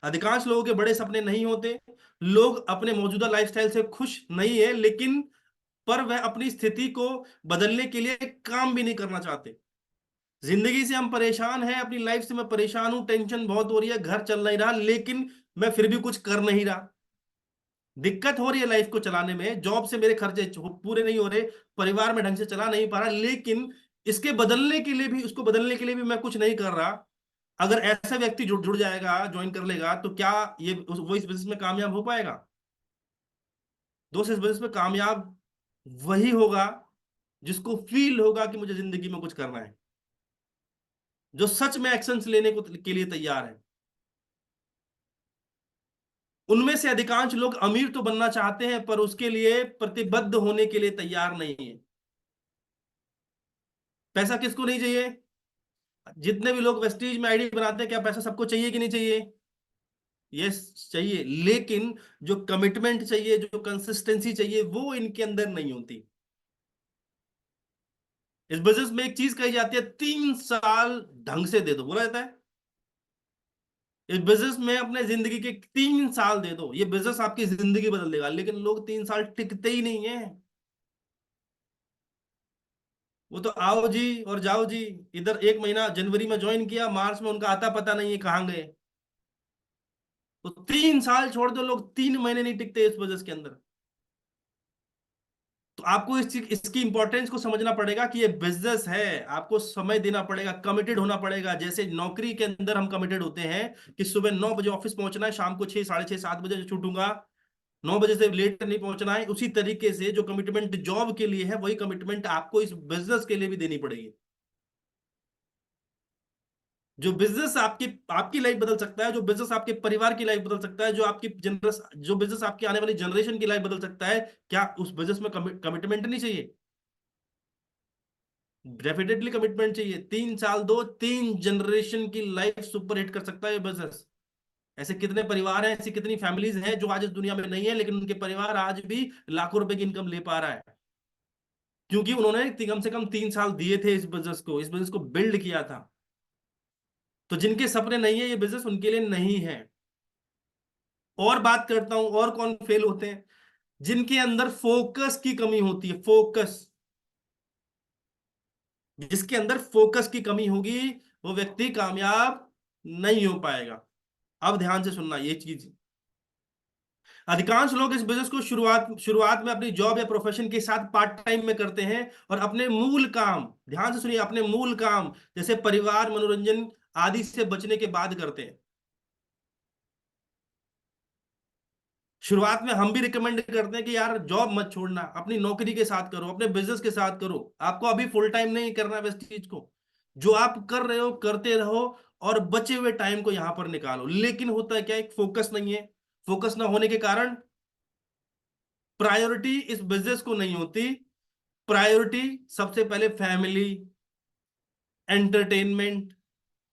अधिकांश लोगों के बड़े सपने नहीं होते। लोग अपने मौजूदा लाइफस्टाइल से खुश नहीं है, लेकिन पर वह अपनी स्थिति को बदलने के लिए काम भी नहीं करना चाहते। जिंदगी से हम परेशान हैं, अपनी लाइफ से मैं परेशान हूं, टेंशन बहुत हो रही है, घर चल नहीं रहा, लेकिन मैं फिर भी कुछ कर नहीं रहा। दिक्कत हो रही है लाइफ को चलाने में, जॉब से मेरे खर्चे पूरे नहीं हो रहे, परिवार में ढंग से चला नहीं पा रहा, लेकिन इसके बदलने के लिए भी, उसको बदलने के लिए भी मैं कुछ नहीं कर रहा। अगर ऐसा व्यक्ति जुड़ जुड़ जाएगा, ज्वाइन कर लेगा, तो क्या वो इस बिजनेस में कामयाब हो पाएगा? दोस्त, इस बिजनेस में कामयाब वही होगा जिसको फील होगा कि मुझे जिंदगी में कुछ करना है, जो सच में एक्शंस लेने को के लिए तैयार है। उनमें से अधिकांश लोग अमीर तो बनना चाहते हैं, पर उसके लिए प्रतिबद्ध होने के लिए तैयार नहीं है। पैसा किसको नहीं चाहिए? जितने भी लोग वेस्टीज में आईडी बनाते हैं, क्या पैसा सबको चाहिए कि नहीं चाहिए? यस, चाहिए। लेकिन जो कमिटमेंट चाहिए, जो कंसिस्टेंसी चाहिए, वो इनके अंदर नहीं होती। इस बिजनेस में एक चीज कही जाती है, 3 साल ढंग से दे दो, बोला जाता है। इस बिजनेस में अपने जिंदगी के 3 साल दे दो, ये बिजनेस आपकी जिंदगी बदल देगा। लेकिन लोग 3 साल टिकते ही नहीं है। वो तो आओ जी और जाओ जी। इधर 1 महीना जनवरी में ज्वाइन किया, मार्च में उनका आता पता नहीं है कहाँ गए। तो 3 साल छोड़ दो, लोग 3 महीने नहीं टिकते इस बिजनेस के अंदर। तो आपको इसकी इंपॉर्टेंस को समझना पड़ेगा कि ये बिजनेस है। आपको समय देना पड़ेगा, कमिटेड होना पड़ेगा। जैसे नौकरी के अंदर हम कमिटेड होते हैं कि सुबह 9 बजे ऑफिस पहुंचना है, शाम को 6, 6:30, 7 बजे छूटूंगा, 9 बजे से लेट नहीं पहुंचना है। उसी तरीके से जो कमिटमेंट जॉब के लिए है, वही कमिटमेंट आपको इस बिजनेस के लिए भी देनी पड़ेगी। जो बिजनेस आपकी आपकी लाइफ बदल सकता है, जो बिजनेस आपके परिवार की लाइफ बदल सकता है, जो बिजनेस आपकी आने वाली जनरेशन की लाइफ बदल सकता है, क्या उस बिजनेस में कमिटमेंट नहीं चाहिए? डेफिनेटली कमिटमेंट चाहिए। 3 साल दो, 3 जनरेशन की लाइफ सुपर हिट कर सकता है ये बिजनेस। ऐसे कितने परिवार हैं, ऐसी कितनी फैमिलीज हैं जो आज इस दुनिया में नहीं है, लेकिन उनके परिवार आज भी लाखों रुपए की इनकम ले पा रहा है, क्योंकि उन्होंने कम से कम 3 साल दिए थे इस बिजनेस को बिल्ड किया था। तो जिनके सपने नहीं है, ये बिजनेस उनके लिए नहीं है। और बात करता हूं, और कौन फेल होते हैं? जिनके अंदर फोकस की कमी होती है, फोकस। जिसके अंदर फोकस की कमी होगी, वो व्यक्ति कामयाब नहीं हो पाएगा। अब ध्यान से सुनना ये चीज। अधिकांश लोग इस बिजनेस को शुरुआत शुरुआत में अपनी जॉब या प्रोफेशन के साथ पार्ट टाइम में करते हैं, और अपने मूल काम, ध्यान से सुनिए, अपने मूल काम जैसे परिवार, मनोरंजन आदि से बचने के बाद करते हैं। शुरुआत में हम भी रिकमेंड करते हैं कि यार जॉब मत छोड़ना, अपनी नौकरी के साथ करो, अपने बिजनेस के साथ करो। आपको अभी फुल टाइम नहीं करना है इस चीज को। जो आप कर रहे हो करते रहो, और बचे हुए टाइम को यहां पर निकालो। लेकिन होता है क्या, एक फोकस नहीं है। फोकस ना होने के कारण प्रायोरिटी इस बिजनेस को नहीं होती। प्रायोरिटी सबसे पहले फैमिली, एंटरटेनमेंट,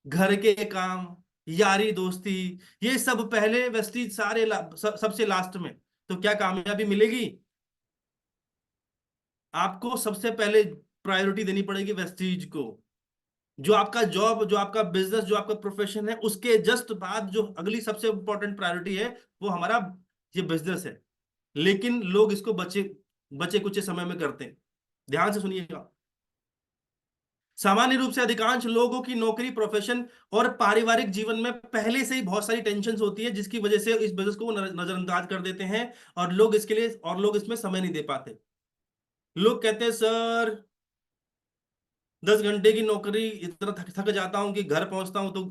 घर के काम, यारी दोस्ती, ये सब पहले, वेस्टीज सारे सबसे लास्ट में। तो क्या कामयाबी मिलेगी? आपको सबसे पहले प्रायोरिटी देनी पड़ेगी वेस्टीज को। जो आपका जॉब, जो आपका बिजनेस, जो आपका प्रोफेशन है, उसके जस्ट बाद जो अगली सबसे इंपॉर्टेंट प्रायोरिटी है, वो हमारा ये बिजनेस है। लेकिन लोग इसको बचे बचे कुछ समय में करते हैं। ध्यान से सुनिएगा। सामान्य रूप से अधिकांश लोगों की नौकरी, प्रोफेशन और पारिवारिक जीवन में पहले से ही बहुत सारी टेंशन होती है, जिसकी वजह से इस बिजनेस को वो नजरअंदाज कर देते हैं। और लोग इसमें समय नहीं दे पाते। लोग कहते हैं, सर 10 घंटे की नौकरी, इतना थक थक जाता हूं कि घर पहुंचता हूं तो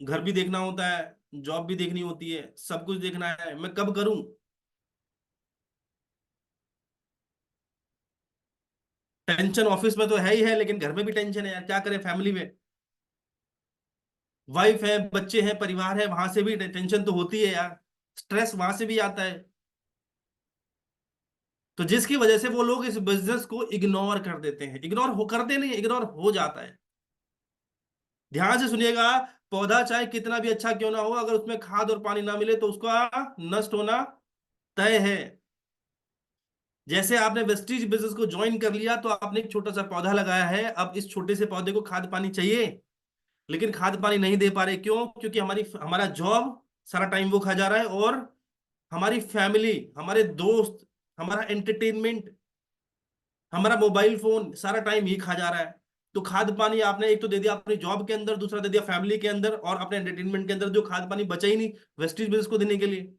घर भी देखना होता है, जॉब भी देखनी होती है, सब कुछ देखना है, मैं कब करूं? टेंशन ऑफिस में तो है ही है, लेकिन घर में भी टेंशन है यार, क्या करें? फैमिली में वाइफ है, बच्चे हैं, परिवार है, वहां से भी टेंशन तो होती है यार। स्ट्रेस वहां से भी आता है। तो जिसकी वजह से वो लोग इस बिजनेस को इग्नोर कर देते हैं। इग्नोर हो करते नहीं, इग्नोर हो जाता है। ध्यान से सुनिएगा। पौधा चाहे कितना भी अच्छा क्यों ना हो, अगर उसमें खाद और पानी ना मिले तो उसका नष्ट होना तय है। जैसे आपने वेस्टीज बिजनेस को ज्वाइन कर लिया, तो आपने एक छोटा सा पौधा लगाया है, अब इस छोटे से पौधे को खाद पानी चाहिए, लेकिन खाद पानी नहीं दे पा रहे। क्यों? क्योंकि हमारा जॉब सारा टाइम वो खा जा रहा है, और हमारी फैमिली, हमारे दोस्त, हमारा एंटरटेनमेंट, हमारा मोबाइल फोन सारा टाइम ही खा जा रहा है। तो खाद पानी आपने एक तो दे दिया अपनी जॉब के अंदर, दूसरा दे दिया फैमिली के अंदर, और अपने एंटरटेनमेंट के अंदर जो खाद पानी बचा ही नहीं वेस्टीज बिजनेस को देने के लिए।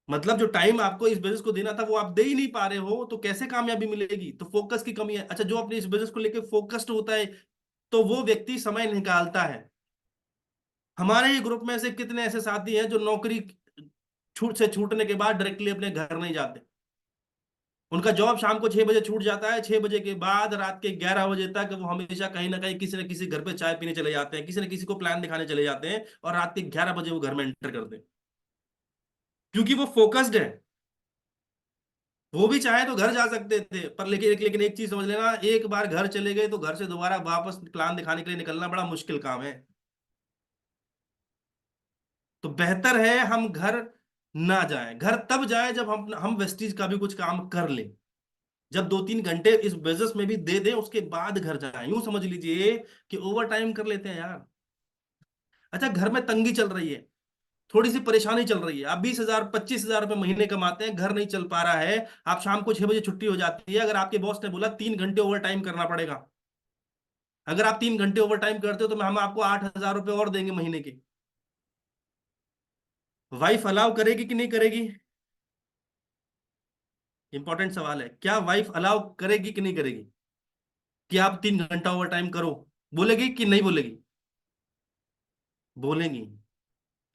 मतलब जो टाइम आपको इस बिजनेस को देना था वो आप दे ही नहीं पा रहे हो, तो कैसे कामयाबी मिलेगी? तो फोकस की कमी है। अच्छा, जो अपने इस बिजनेस को लेकर फोकस्ड होता है, तो वो व्यक्ति समय निकालता है। हमारे ही ग्रुप में से कितने ऐसे साथी हैं जो नौकरी छूटने के बाद डायरेक्टली अपने घर नहीं जाते। उनका जॉब शाम को 6 बजे छूट जाता है, 6 बजे के बाद रात के 11 बजे तक वो हमेशा कहीं ना कहीं किसी न किसी घर पे चाय पीने चले जाते हैं, किसी न किसी को प्लान दिखाने चले जाते हैं, और रात के 11 बजे वो घर में एंटर करते हैं। क्योंकि वो फोकस्ड है। वो भी चाहे तो घर जा सकते थे, पर लेकिन एक चीज समझ लेना, एक बार घर चले गए तो घर से दोबारा वापस प्लान दिखाने के लिए निकलना बड़ा मुश्किल काम है। तो बेहतर है हम घर ना जाएं। घर तब जाए जब हम वेस्टीज का भी कुछ काम कर लें, जब 2-3 घंटे इस बिजनेस में भी दे दें, उसके बाद घर जाएं। यूं समझ लीजिए कि ओवर टाइम कर लेते हैं यार। अच्छा, घर में तंगी चल रही है, थोड़ी सी परेशानी चल रही है, आप 20,000 25,000 रुपए महीने कमाते हैं, घर नहीं चल पा रहा है, आप शाम को 6 बजे छुट्टी हो जाती है, अगर आपके बॉस ने बोला 3 घंटे ओवर टाइम करना पड़ेगा, अगर आप 3 घंटे ओवर टाइम करते हो तो हम आपको 8,000 रुपये और देंगे महीने के। वाइफ अलाउ करेगी कि नहीं करेगी? इंपॉर्टेंट सवाल है, क्या वाइफ अलाउ करेगी कि नहीं करेगी कि आप 3 घंटा ओवर टाइम करो? बोलेगी कि नहीं बोलेगी? बोलेंगी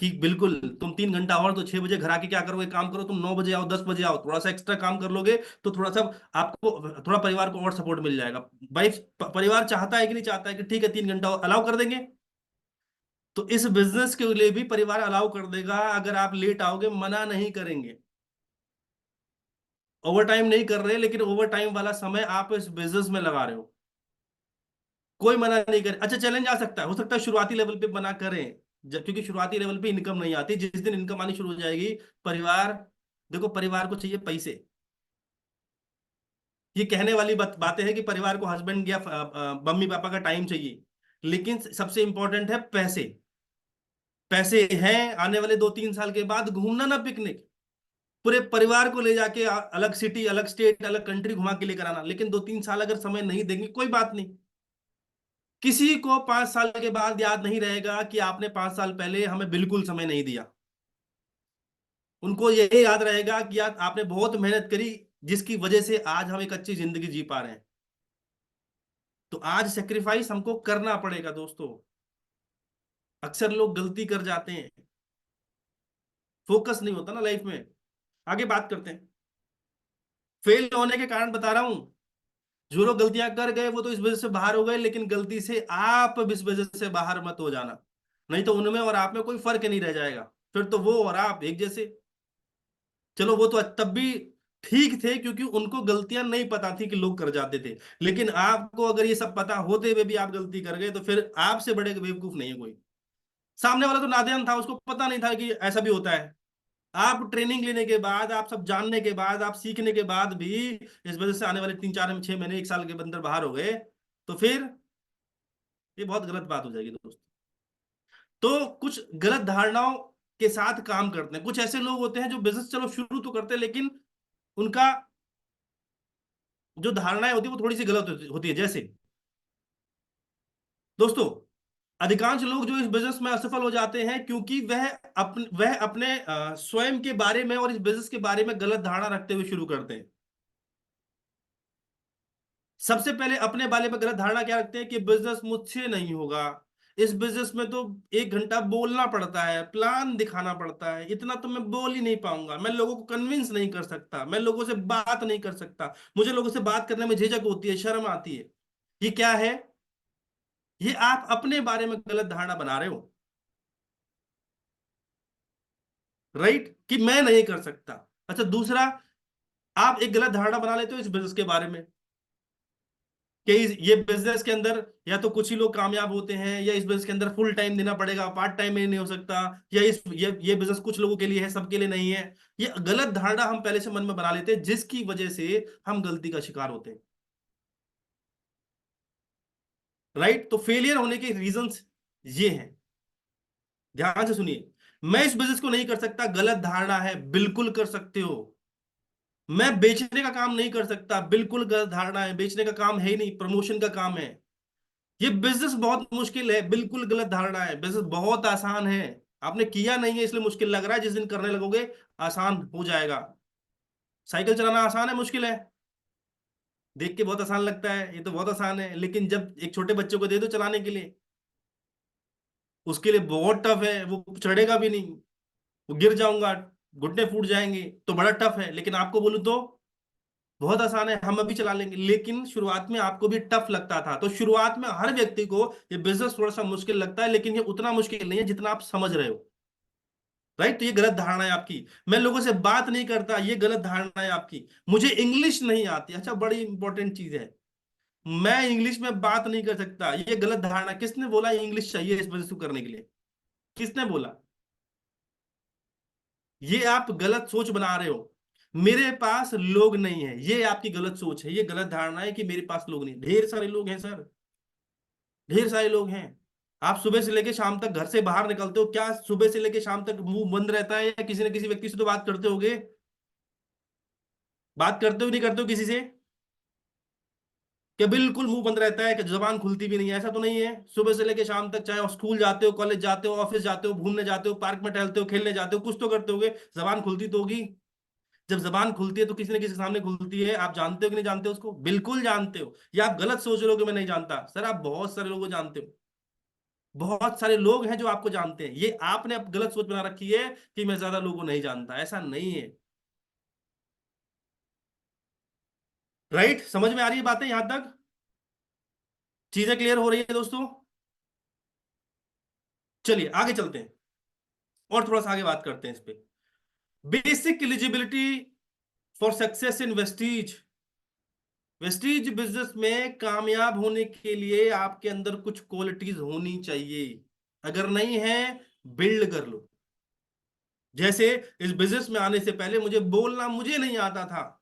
कि बिल्कुल, तुम 3 घंटा और, तो 6 बजे घर आके क्या करोगे? काम करो, तुम 9 बजे आओ, 10 बजे आओ, थोड़ा सा एक्स्ट्रा काम कर लोगे, तो थोड़ा सा आपको, थोड़ा परिवार को और सपोर्ट मिल जाएगा। वाइफ, परिवार चाहता है कि नहीं चाहता है कि ठीक है 3 घंटा अलाउ कर देंगे? तो इस बिजनेस के लिए भी परिवार अलाउ कर देगा, अगर आप लेट आओगे मना नहीं करेंगे। ओवर टाइम नहीं कर रहे, लेकिन ओवर टाइम वाला समय आप इस बिजनेस में लगा रहे हो, कोई मना नहीं करे। अच्छा, चैलेंज आ सकता है, हो सकता है शुरुआती लेवल पे मना करें, क्योंकि शुरुआती लेवल पे इनकम नहीं आती। जिस दिन इनकम आनी शुरू हो जाएगी, परिवार, देखो परिवार को चाहिए पैसे। ये कहने वाली बातें हैं कि परिवार को हस्बैंड या मम्मी पापा का टाइम चाहिए, लेकिन सबसे इंपॉर्टेंट है पैसे। पैसे हैं, आने वाले 2-3 साल के बाद घूमना ना पिकनिक, पूरे परिवार को ले जाके अलग सिटी, अलग स्टेट, अलग कंट्री घुमा के लेकर आना। लेकिन 2-3 साल अगर समय नहीं देंगे, कोई बात नहीं। किसी को 5 साल के बाद याद नहीं रहेगा कि आपने 5 साल पहले हमें बिल्कुल समय नहीं दिया। उनको यही याद रहेगा कि यार आपने बहुत मेहनत करी, जिसकी वजह से आज हम एक अच्छी जिंदगी जी पा रहे हैं। तो आज सेक्रीफाइस हमको करना पड़ेगा दोस्तों। अक्सर लोग गलती कर जाते हैं, फोकस नहीं होता ना लाइफ में। आगे बात करते हैं। फेल होने के कारण बता रहा हूं। जो लोग गलतियां कर गए वो तो इस वजह से बाहर हो गए, लेकिन गलती से आप इस वजह से बाहर मत हो जाना, नहीं तो उनमें और आप में कोई फर्क नहीं रह जाएगा, फिर तो वो और आप एक जैसे। चलो वो तो तब भी ठीक थे, क्योंकि उनको गलतियां नहीं पता थी कि लोग कर जाते थे। लेकिन आपको अगर ये सब पता होते हुए भी आप गलती कर गए, तो फिर आपसे बड़े बेवकूफ नहीं है कोई। सामने वाला तो नादान था, उसको पता नहीं था कि ऐसा भी होता है। आप ट्रेनिंग लेने के बाद, आप सब जानने के बाद, आप सीखने के बाद भी इस वजह से आने वाले 3 4 6 महीने 1 साल के अंदर बाहर हो गए, तो फिर ये बहुत गलत बात हो जाएगी दोस्त। तो कुछ गलत धारणाओं के साथ काम करते हैं कुछ ऐसे लोग होते हैं जो बिजनेस चलो शुरू तो करते हैं, लेकिन उनका जो धारणाएं होती है वो थोड़ी सी गलत होती है। जैसे दोस्तों, अधिकांश लोग जो इस बिजनेस में असफल हो जाते हैं, क्योंकि वह अपने स्वयं के बारे में और इस बिजनेस के बारे में गलत धारणा रखते हुए शुरू करते हैं। सबसे पहले अपने बारे में गलत धारणा क्या रखते हैं कि बिजनेस मुझसे नहीं होगा। इस बिजनेस में तो 1 घंटा बोलना पड़ता है, प्लान दिखाना पड़ता है, इतना तो मैं बोल ही नहीं पाऊंगा, मैं लोगों को कन्विंस नहीं कर सकता, मैं लोगों से बात नहीं कर सकता, मुझे लोगों से बात करने में झिझक होती है, शर्म आती है। ये क्या है? ये आप अपने बारे में गलत धारणा बना रहे हो। राइट, कि मैं नहीं कर सकता। अच्छा, दूसरा, आप एक गलत धारणा बना लेते हो इस बिजनेस के बारे में कि ये बिजनेस के अंदर या तो कुछ ही लोग कामयाब होते हैं, या इस बिजनेस के अंदर फुल टाइम देना पड़ेगा, पार्ट टाइम में नहीं हो सकता, या ये बिजनेस कुछ लोगों के लिए है, सबके लिए नहीं है। ये गलत धारणा हम पहले से मन में बना लेते हैं, जिसकी वजह से हम गलती का शिकार होते हैं। राइट, तो फेलियर होने के रीजंस ये हैं। ध्यान से सुनिए। मैं इस बिजनेस को नहीं कर सकता, गलत धारणा है, बिल्कुल कर सकते हो। मैं बेचने का काम नहीं कर सकता, बिल्कुल गलत धारणा है, बेचने का काम है ही नहीं, प्रमोशन का काम है। ये बिजनेस बहुत मुश्किल है, बिल्कुल गलत धारणा है, बिजनेस बहुत आसान है। आपने किया नहीं है इसलिए मुश्किल लग रहा है, जिस दिन करने लगोगे आसान हो जाएगा। साइकिल चलाना आसान है, मुश्किल है? देख के बहुत आसान लगता है, ये तो बहुत आसान है, लेकिन जब एक छोटे बच्चे को दे दो चलाने के लिए, उसके लिए बहुत टफ है, वो चढ़ेगा भी नहीं, वो गिर जाऊंगा, घुटने फूट जाएंगे, तो बड़ा टफ है। लेकिन आपको बोलूं तो बहुत आसान है, हम अभी चला लेंगे। लेकिन शुरुआत में आपको भी टफ लगता था, तो शुरुआत में हर व्यक्ति को ये बिजनेस थोड़ा सा मुश्किल लगता है, लेकिन ये उतना मुश्किल नहीं है जितना आप समझ रहे हो। राइट, तो ये गलत धारणा है आपकी। मैं लोगों से बात नहीं करता, ये गलत धारणा है आपकी। मुझे इंग्लिश नहीं आती, अच्छा बड़ी इंपॉर्टेंट चीज है, मैं इंग्लिश में बात नहीं कर सकता, ये गलत धारणा। किसने बोला इंग्लिश चाहिए इस बिजनेस को करने के लिए? किसने बोला? ये आप गलत सोच बना रहे हो। मेरे पास लोग नहीं है, ये आपकी गलत सोच है, ये गलत धारणा है कि मेरे पास लोग नहीं। ढेर सारे लोग हैं सर, ढेर सारे लोग हैं। आप सुबह से लेके शाम तक घर से बाहर निकलते हो, क्या सुबह से लेके शाम तक मुंह बंद रहता है? या किसी न किसी व्यक्ति से तो बात करते होगे, बात करते हो नहीं करते हो किसी से? क्या बिल्कुल मुंह बंद रहता है, कि जबान खुलती भी नहीं है? ऐसा तो नहीं है। सुबह से लेके शाम तक, चाहे स्कूल जाते हो, कॉलेज जाते हो, ऑफिस जाते हो, घूमने जाते हो, पार्क में टहलते हो, खेलने जाते हो, कुछ तो करते होगे, जबान खुलती तो होगी। जब जबान खुलती है तो किसी न किसी के सामने खुलती है। आप जानते हो कि नहीं जानते हो उसको? बिल्कुल जानते हो। या आप गलत सोच रहे हो कि मैं नहीं जानता? सर, आप बहुत सारे लोगों को जानते हो, बहुत सारे लोग हैं जो आपको जानते हैं। ये आपने अब गलत सोच बना रखी है कि मैं ज्यादा लोगों को नहीं जानता, ऐसा नहीं है। राइट, समझ में आ रही है बातें यहां तक? चीजें क्लियर हो रही है दोस्तों? चलिए आगे चलते हैं और थोड़ा सा आगे बात करते हैं इस पे। Basic eligibility for success in Vestige. Vestige business में कामयाब होने के लिए आपके अंदर कुछ क्वालिटीज होनी चाहिए। अगर नहीं है, बिल्ड कर लो। जैसे इस बिजनेस में आने से पहले मुझे बोलना मुझे नहीं आता था,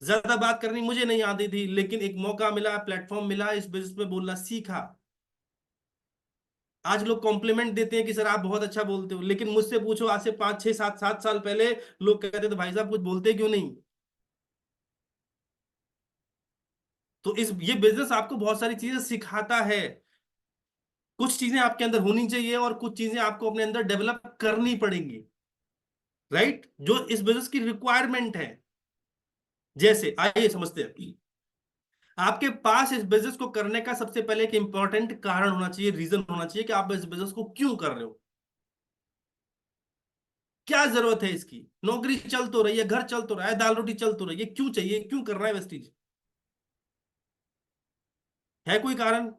ज्यादा बात करनी मुझे नहीं आती थी, लेकिन एक मौका मिला, प्लेटफॉर्म मिला, इस बिजनेस में बोलना सीखा। आज लोग कॉम्प्लीमेंट देते हैं कि सर आप बहुत अच्छा बोलते हो, लेकिन मुझसे पूछो आज से 5 6 7 7 साल पहले, लोग कहते थे भाई साहब कुछ बोलते क्यों नहीं? तो इस ये बिजनेस आपको बहुत सारी चीजें सिखाता है। कुछ चीजें आपके अंदर होनी चाहिए और कुछ चीजें आपको अपने अंदर डेवलप करनी पड़ेंगी। राइट, जो इस बिजनेस की रिक्वायरमेंट है। जैसे आइए समझते हैं। आपके पास इस बिजनेस को करने का सबसे पहले एक इंपॉर्टेंट कारण होना चाहिए, रीजन होना चाहिए कि आप इस बिजनेस को क्यों कर रहे हो। क्या जरूरत है इसकी? नौकरी चल तो रही है, घर चल तो रहा है, दाल रोटी चल तो रही है, क्यों चाहिए, क्यों कर रहा है वेस्टीज? है कोई कारण?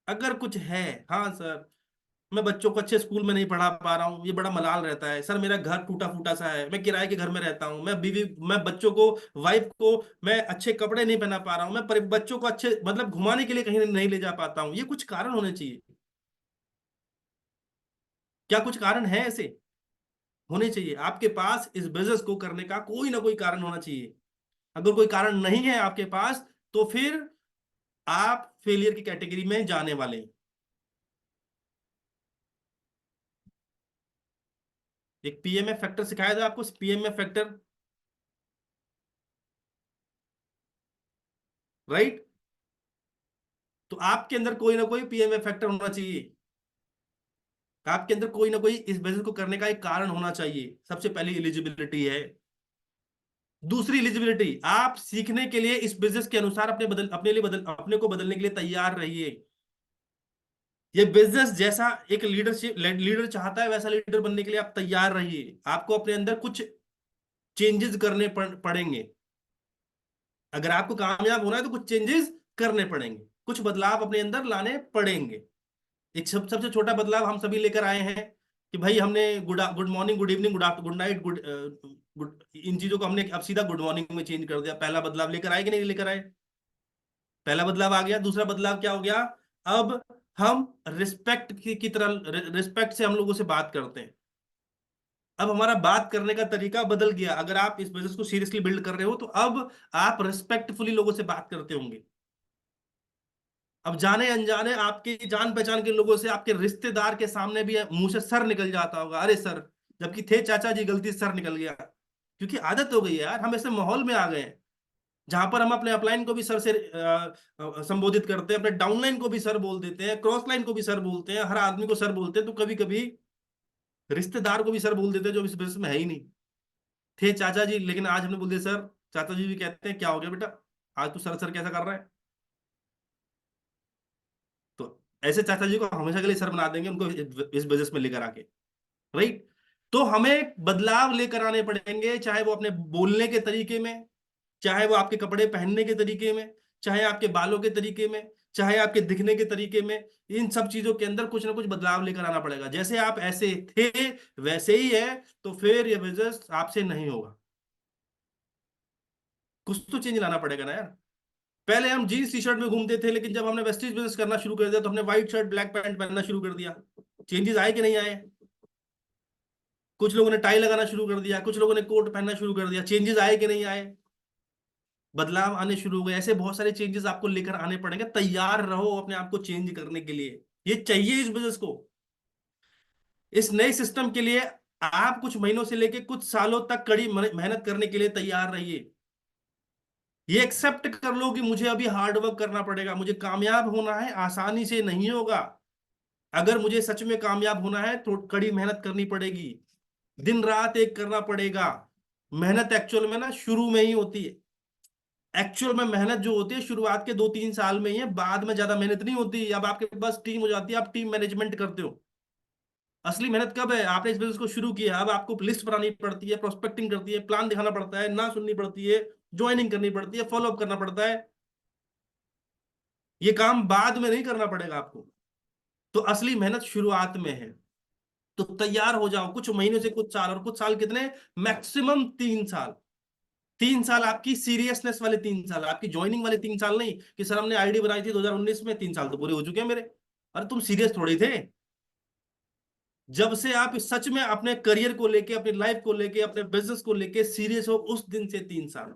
अगर कुछ है, हाँ सर मैं बच्चों को अच्छे स्कूल में नहीं पढ़ा पा रहा हूँ, ये बड़ा मलाल रहता है सर, मेरा घर टूटा फूटा सा है, मैं किराए के घर में रहता हूँ, मैं बीवी, मैं बच्चों को, वाइफ को मैं अच्छे कपड़े नहीं पहना पा रहा हूँ, मैं बच्चों को अच्छे मतलब घुमाने के लिए कहीं नहीं ले जा पाता हूँ, ये कुछ कारण होने चाहिए। क्या कुछ कारण है ऐसे? होने चाहिए। आपके पास इस बिजनेस को करने का कोई ना कोई कारण होना चाहिए। अगर कोई कारण नहीं है आपके पास, तो फिर आप फेलियर की कैटेगरी में जाने वाले हैं। एक पीएमएफ फैक्टर सिखाया था आपको, पीएमएफ फैक्टर, राइट? तो आपके अंदर कोई ना कोई पीएमएफ फैक्टर होना चाहिए। आपके अंदर कोई ना कोई इस बिजनेस को करने का एक कारण होना चाहिए। सबसे पहली एलिजिबिलिटी है। दूसरी एलिजिबिलिटी, आप सीखने के लिए इस बिजनेस के अनुसार अपने को बदलने के लिए तैयार रहिए। ये बिजनेस जैसा एक लीडर चाहता है, वैसा लीडर बनने के लिए आप तैयार रहिए। आपको अपने अंदर कुछ चेंजेस करने पड़ेंगे। अगर आपको कामयाब होना है तो कुछ चेंजेस करने पड़ेंगे, कुछ बदलाव अपने अंदर लाने पड़ेंगे। एक सबसे छोटा बदलाव हम सभी लेकर आए हैं कि भाई हमने good morning, good evening, good after, good night, good, इन चीजों को हमने अब सीधा गुड मॉर्निंग में चेंज कर दिया। पहला बदलाव लेकर आए कि नहीं लेकर आए? पहला बदलाव आ गया। दूसरा बदलाव क्या हो गया? अब हम रिस्पेक्ट की तरह, रिस्पेक्ट से हम लोगों से बात करते हैं। अब हमारा बात करने का तरीका बदल गया। अगर आप इस बिजनेस को सीरियसली बिल्ड कर रहे हो तो अब आप रिस्पेक्टफुली लोगों से बात करते होंगे। अब जाने अनजाने आपके जान पहचान के लोगों से, आपके रिश्तेदार के सामने भी मुंह से सर निकल जाता होगा, अरे सर, जबकि थे चाचा जी, गलती से सर निकल गया। क्योंकि आदत हो गई है यार, हम ऐसे माहौल में आ गए हैं जहां पर हम अपने अपलाइन को भी सर से संबोधित करते हैं, अपने डाउनलाइन को भी सर बोल देते हैं, क्रॉस लाइन को भी सर बोलते हैं, हर आदमी को सर बोलते हैं, तो कभी कभी रिश्तेदार को भी सर बोल देते हैं जो इस बिजनेस में है ही नहीं। थे चाचा जी, लेकिन आज हमने बोल दिया सर। चाचा जी भी कहते हैं क्या हो गया बेटा, आज तू सर सर कैसा कर रहा है? तो ऐसे चाचा जी को हमेशा के लिए सर बना देंगे, उनको इस बिजनेस में लेकर आके, राइट? तो हमें बदलाव लेकर आने पड़ेंगे, चाहे वो अपने बोलने के तरीके में, चाहे वो आपके कपड़े पहनने के तरीके में, चाहे आपके बालों के तरीके में, चाहे आपके दिखने के तरीके में। इन सब चीजों के अंदर कुछ ना कुछ बदलाव लेकर आना पड़ेगा। जैसे आप ऐसे थे वैसे ही है, तो फिर ये बिजनेस आपसे नहीं होगा। कुछ तो चेंज लाना पड़ेगा ना यार। पहले हम जीन्स टी शर्ट में घूमते थे, लेकिन जब हमने वेस्टीज बिजनेस करना शुरू कर दिया तो हमने व्हाइट शर्ट ब्लैक पैंट पहनना शुरू कर दिया। चेंजेस आए कि नहीं आए? कुछ लोगों ने टाई लगाना शुरू कर दिया, कुछ लोगों ने कोट पहनना शुरू कर दिया। चेंजेस आए कि नहीं आए? बदलाव आने शुरू हो गए। ऐसे बहुत सारे चेंजेस आपको लेकर आने पड़ेंगे। तैयार रहो अपने आप को चेंज करने के लिए। ये चाहिए इस बिजनेस को। इस नए सिस्टम के लिए आप कुछ महीनों से लेकर कुछ सालों तक कड़ी मेहनत करने के लिए तैयार रहिए। ये एक्सेप्ट कर लो कि मुझे अभी हार्ड वर्क करना पड़ेगा, मुझे कामयाब होना है, आसानी से नहीं होगा। अगर मुझे सच में कामयाब होना है तो कड़ी मेहनत करनी पड़ेगी, दिन रात एक करना पड़ेगा। मेहनत एक्चुअल में ना शुरू में ही होती है। एक्चुअल में मेहनत जो होती है शुरुआत के 2-3 साल में ही है, बाद में ज्यादा मेहनत नहीं होती। अब आपके पास टीम हो जाती है, आप टीम मैनेजमेंट करते हो। असली मेहनत कब है? आपने इस बिजनेस को शुरू किया, अब आपको लिस्ट बनानी पड़ती है, प्रोस्पेक्टिंग करती है, प्लान दिखाना पड़ता है, ना सुननी पड़ती है, ज्वाइनिंग करनी पड़ती है, फॉलो अप करना पड़ता है। ये काम बाद में नहीं करना पड़ेगा आपको। तो असली मेहनत शुरुआत में है। तो तैयार हो जाओ, कुछ महीने से कुछ साल, और कुछ साल कितने? मैक्सिमम 3 साल। 3 साल आपकी सीरियसनेस वाले 3 साल, आपकी ज्वाइनिंग वाले 3 साल नहीं कि सर हमने आईडी बनाई थी 2019 में, 3 साल तो पूरे हो चुके हैं मेरे। अरे तुम सीरियस थोड़ी थे। जब से आप सच में अपने करियर को लेके, अपनी लाइफ को लेके, अपने बिजनेस को लेके सीरियस हो, उस दिन से 3 साल।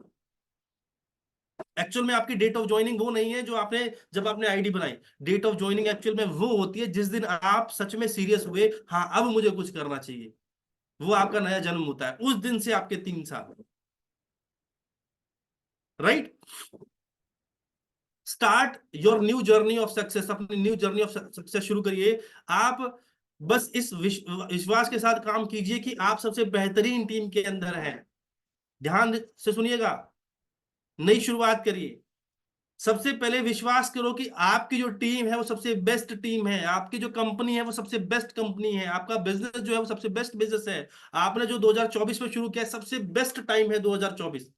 एक्चुअल में आपकी डेट ऑफ ज्वाइनिंग वो नहीं है जो आपने, जब आपने आईडी बनाई। डेट ऑफ ज्वाइनिंग एक्चुअल में वो होती है जिस दिन आप सच में सीरियस हुए, हाँ अब मुझे कुछ करना चाहिए। वो आपका नया जन्म होता है, उस दिन से आपके 3 साल, right? Start your new journey of success. अपनी न्यू जर्नी ऑफ सक्सेस शुरू करिए। आप बस इस विश्वास के साथ काम कीजिए कि आप सबसे बेहतरीन टीम के अंदर हैं। ध्यान से सुनिएगा। नई शुरुआत करिए। सबसे पहले विश्वास करो कि आपकी जो टीम है वो सबसे बेस्ट टीम है, आपकी जो कंपनी है वो सबसे बेस्ट कंपनी है, आपका बिजनेस जो है वो सबसे बेस्ट बिजनेस है। आपने जो 2024 में शुरू किया, सबसे बेस्ट टाइम है 2024।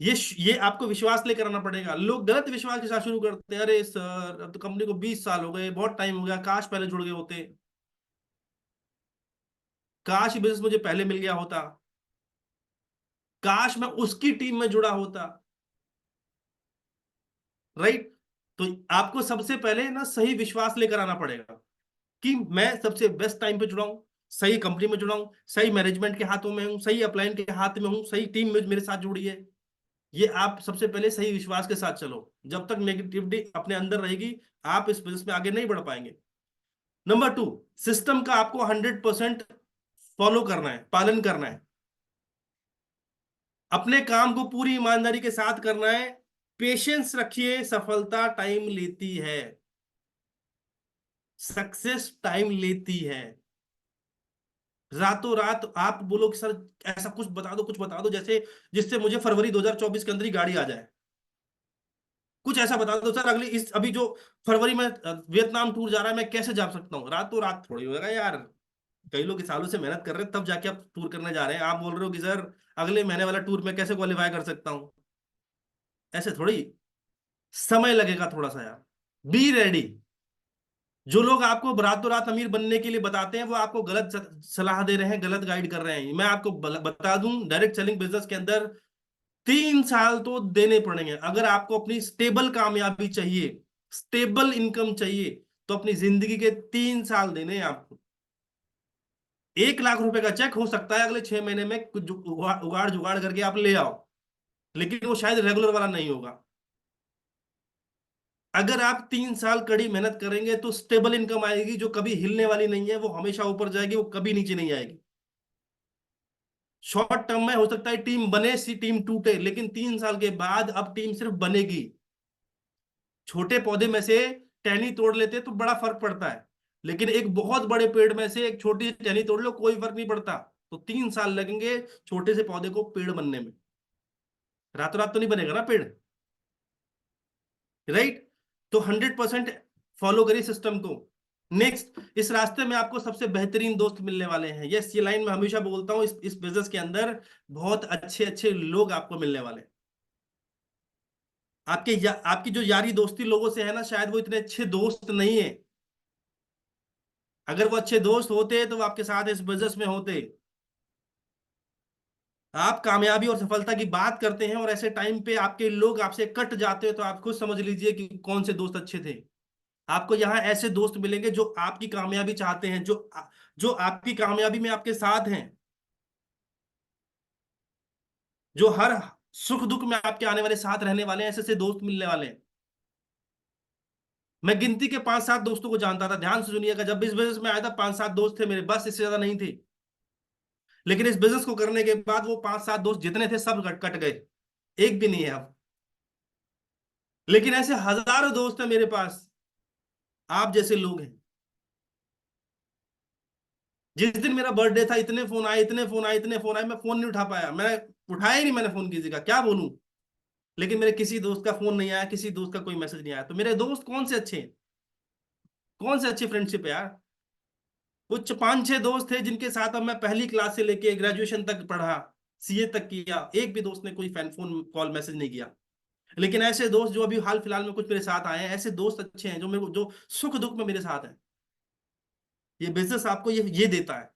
ये आपको विश्वास लेकर आना पड़ेगा। लोग गलत विश्वास के साथ शुरू करते हैं, अरे सर अब तो कंपनी को 20 साल हो गए, बहुत टाइम हो गया, काश पहले जुड़ गए होते, काश बिजनेस मुझे पहले मिल गया होता, काश मैं उसकी टीम में जुड़ा होता। राइट। तो आपको सबसे पहले ना सही विश्वास लेकर आना पड़ेगा कि मैं सबसे बेस्ट टाइम पे जुड़ा हूं, सही कंपनी में जुड़ा हूं, सही मैनेजमेंट के हाथों में हूं, सही अपलाइन के हाथ में हूं, सही टीम में मेरे साथ जुड़ी है। ये आप सबसे पहले सही विश्वास के साथ चलो। जब तक नेगेटिविटी अपने अंदर रहेगी, आप इस बिजनेस में आगे नहीं बढ़ पाएंगे। नंबर टू, सिस्टम का आपको 100% फॉलो करना है, पालन करना है। अपने काम को पूरी ईमानदारी के साथ करना है। पेशेंस रखिए, सफलता टाइम लेती है, सक्सेस टाइम लेती है। रातों रात आप बोलो कि सर ऐसा कुछ बता दो, कुछ बता दो जैसे जिससे मुझे फरवरी 2024 के अंदर ही गाड़ी आ जाए। कुछ ऐसा बता दो सर, अगली इस अभी जो फरवरी में वियतनाम टूर जा रहा है, मैं कैसे जा सकता हूँ? रातों रात थोड़ी होगा यार। कई लोग इस सालों से मेहनत कर रहे हैं, तब जाके आप टूर करने जा रहे हैं। आप बोल रहे हो कि सर अगले महीने वाला टूर मैं कैसे क्वालिफाई कर सकता हूँ? ऐसे थोड़ी। समय लगेगा थोड़ा सा यार। Be ready. जो लोग आपको रातों रात अमीर बनने के लिए बताते हैं, वो आपको गलत सलाह दे रहे हैं, गलत गाइड कर रहे हैं। मैं आपको बता दूं, डायरेक्ट सेलिंग बिजनेस के अंदर 3 साल तो देने पड़ेंगे। अगर आपको अपनी स्टेबल कामयाबी चाहिए, स्टेबल इनकम चाहिए, तो अपनी जिंदगी के 3 साल देने हैं आपको। 1 लाख रुपए का चेक हो सकता है अगले 6 महीने में कुछ उगाड़ जुगाड़ करके आप ले आओ, लेकिन वो शायद रेगुलर वाला नहीं होगा। अगर आप 3 साल कड़ी मेहनत करेंगे तो स्टेबल इनकम आएगी, जो कभी हिलने वाली नहीं है, वो हमेशा ऊपर जाएगी, वो कभी नीचे नहीं आएगी। शॉर्ट टर्म में हो सकता है टीम बने, सी टीम टूटे, लेकिन 3 साल के बाद अब टीम सिर्फ बनेगी। छोटे पौधे में से टहनी तोड़ लेते तो बड़ा फर्क पड़ता है, लेकिन एक बहुत बड़े पेड़ में से एक छोटी सी टहनी तोड़ लो, कोई फर्क नहीं पड़ता। तो 3 साल लगेंगे छोटे से पौधे को पेड़ बनने में। रातों रात तो नहीं बनेगा ना पेड़। राइट। तो 100% फॉलो करिए सिस्टम को। नेक्स्ट, इस रास्ते में आपको सबसे बेहतरीन दोस्त मिलने वाले हैं। यस, ये लाइन मैं हमेशा बोलता हूं, इस बिजनेस के अंदर बहुत अच्छे अच्छे लोग आपको मिलने वाले हैं। आपकी जो यारी दोस्ती लोगों से है ना, शायद वो इतने अच्छे दोस्त नहीं है। अगर वो अच्छे दोस्त होते तो वो आपके साथ इस बिजनेस में होते। आप कामयाबी और सफलता की बात करते हैं और ऐसे टाइम पे आपके लोग आपसे कट जाते हैं, तो आप खुद समझ लीजिए कि कौन से दोस्त अच्छे थे। आपको यहाँ ऐसे दोस्त मिलेंगे जो आपकी कामयाबी चाहते हैं, जो आपकी कामयाबी में आपके साथ हैं, जो हर सुख दुख में आपके आने वाले साथ रहने वाले हैं। ऐसे ऐसे दोस्त मिलने वाले हैं। मैं गिनती के 5-7 दोस्तों को जानता था, ध्यान से सुनिएगा। जब इस बिजनेस में आया था 5-7 दोस्त थे मेरे, बस, इससे ज्यादा नहीं थे। लेकिन इस बिजनेस को करने के बाद वो 5-7 दोस्त जितने थे सब कट कट गए, एक भी नहीं है अब। लेकिन ऐसे हजारों दोस्त हैं मेरे पास, आप जैसे लोग हैं। जिस दिन मेरा बर्थडे था, इतने फोन आए, इतने फोन आए, इतने फोन आए, मैं फोन नहीं उठा पाया। मैं उठाया ही नहीं मैंने फोन किसी का, क्या बोलूं। लेकिन मेरे किसी दोस्त का फोन नहीं आया, किसी दोस्त का कोई मैसेज नहीं आया। तो मेरे दोस्त कौन से अच्छे हैं, कौन से अच्छी फ्रेंडशिप है यार। कुछ 5-6 दोस्त थे जिनके साथ अब मैं पहली क्लास से लेके ग्रेजुएशन तक पढ़ा, सीए तक किया। एक भी दोस्त ने कोई फैन फोन कॉल मैसेज नहीं किया। लेकिन ऐसे दोस्त जो अभी हाल फिलहाल में कुछ मेरे साथ आए हैं, ऐसे दोस्त अच्छे हैं जो मेरे को, जो सुख दुख में मेरे साथ हैं। ये बिजनेस आपको ये देता है।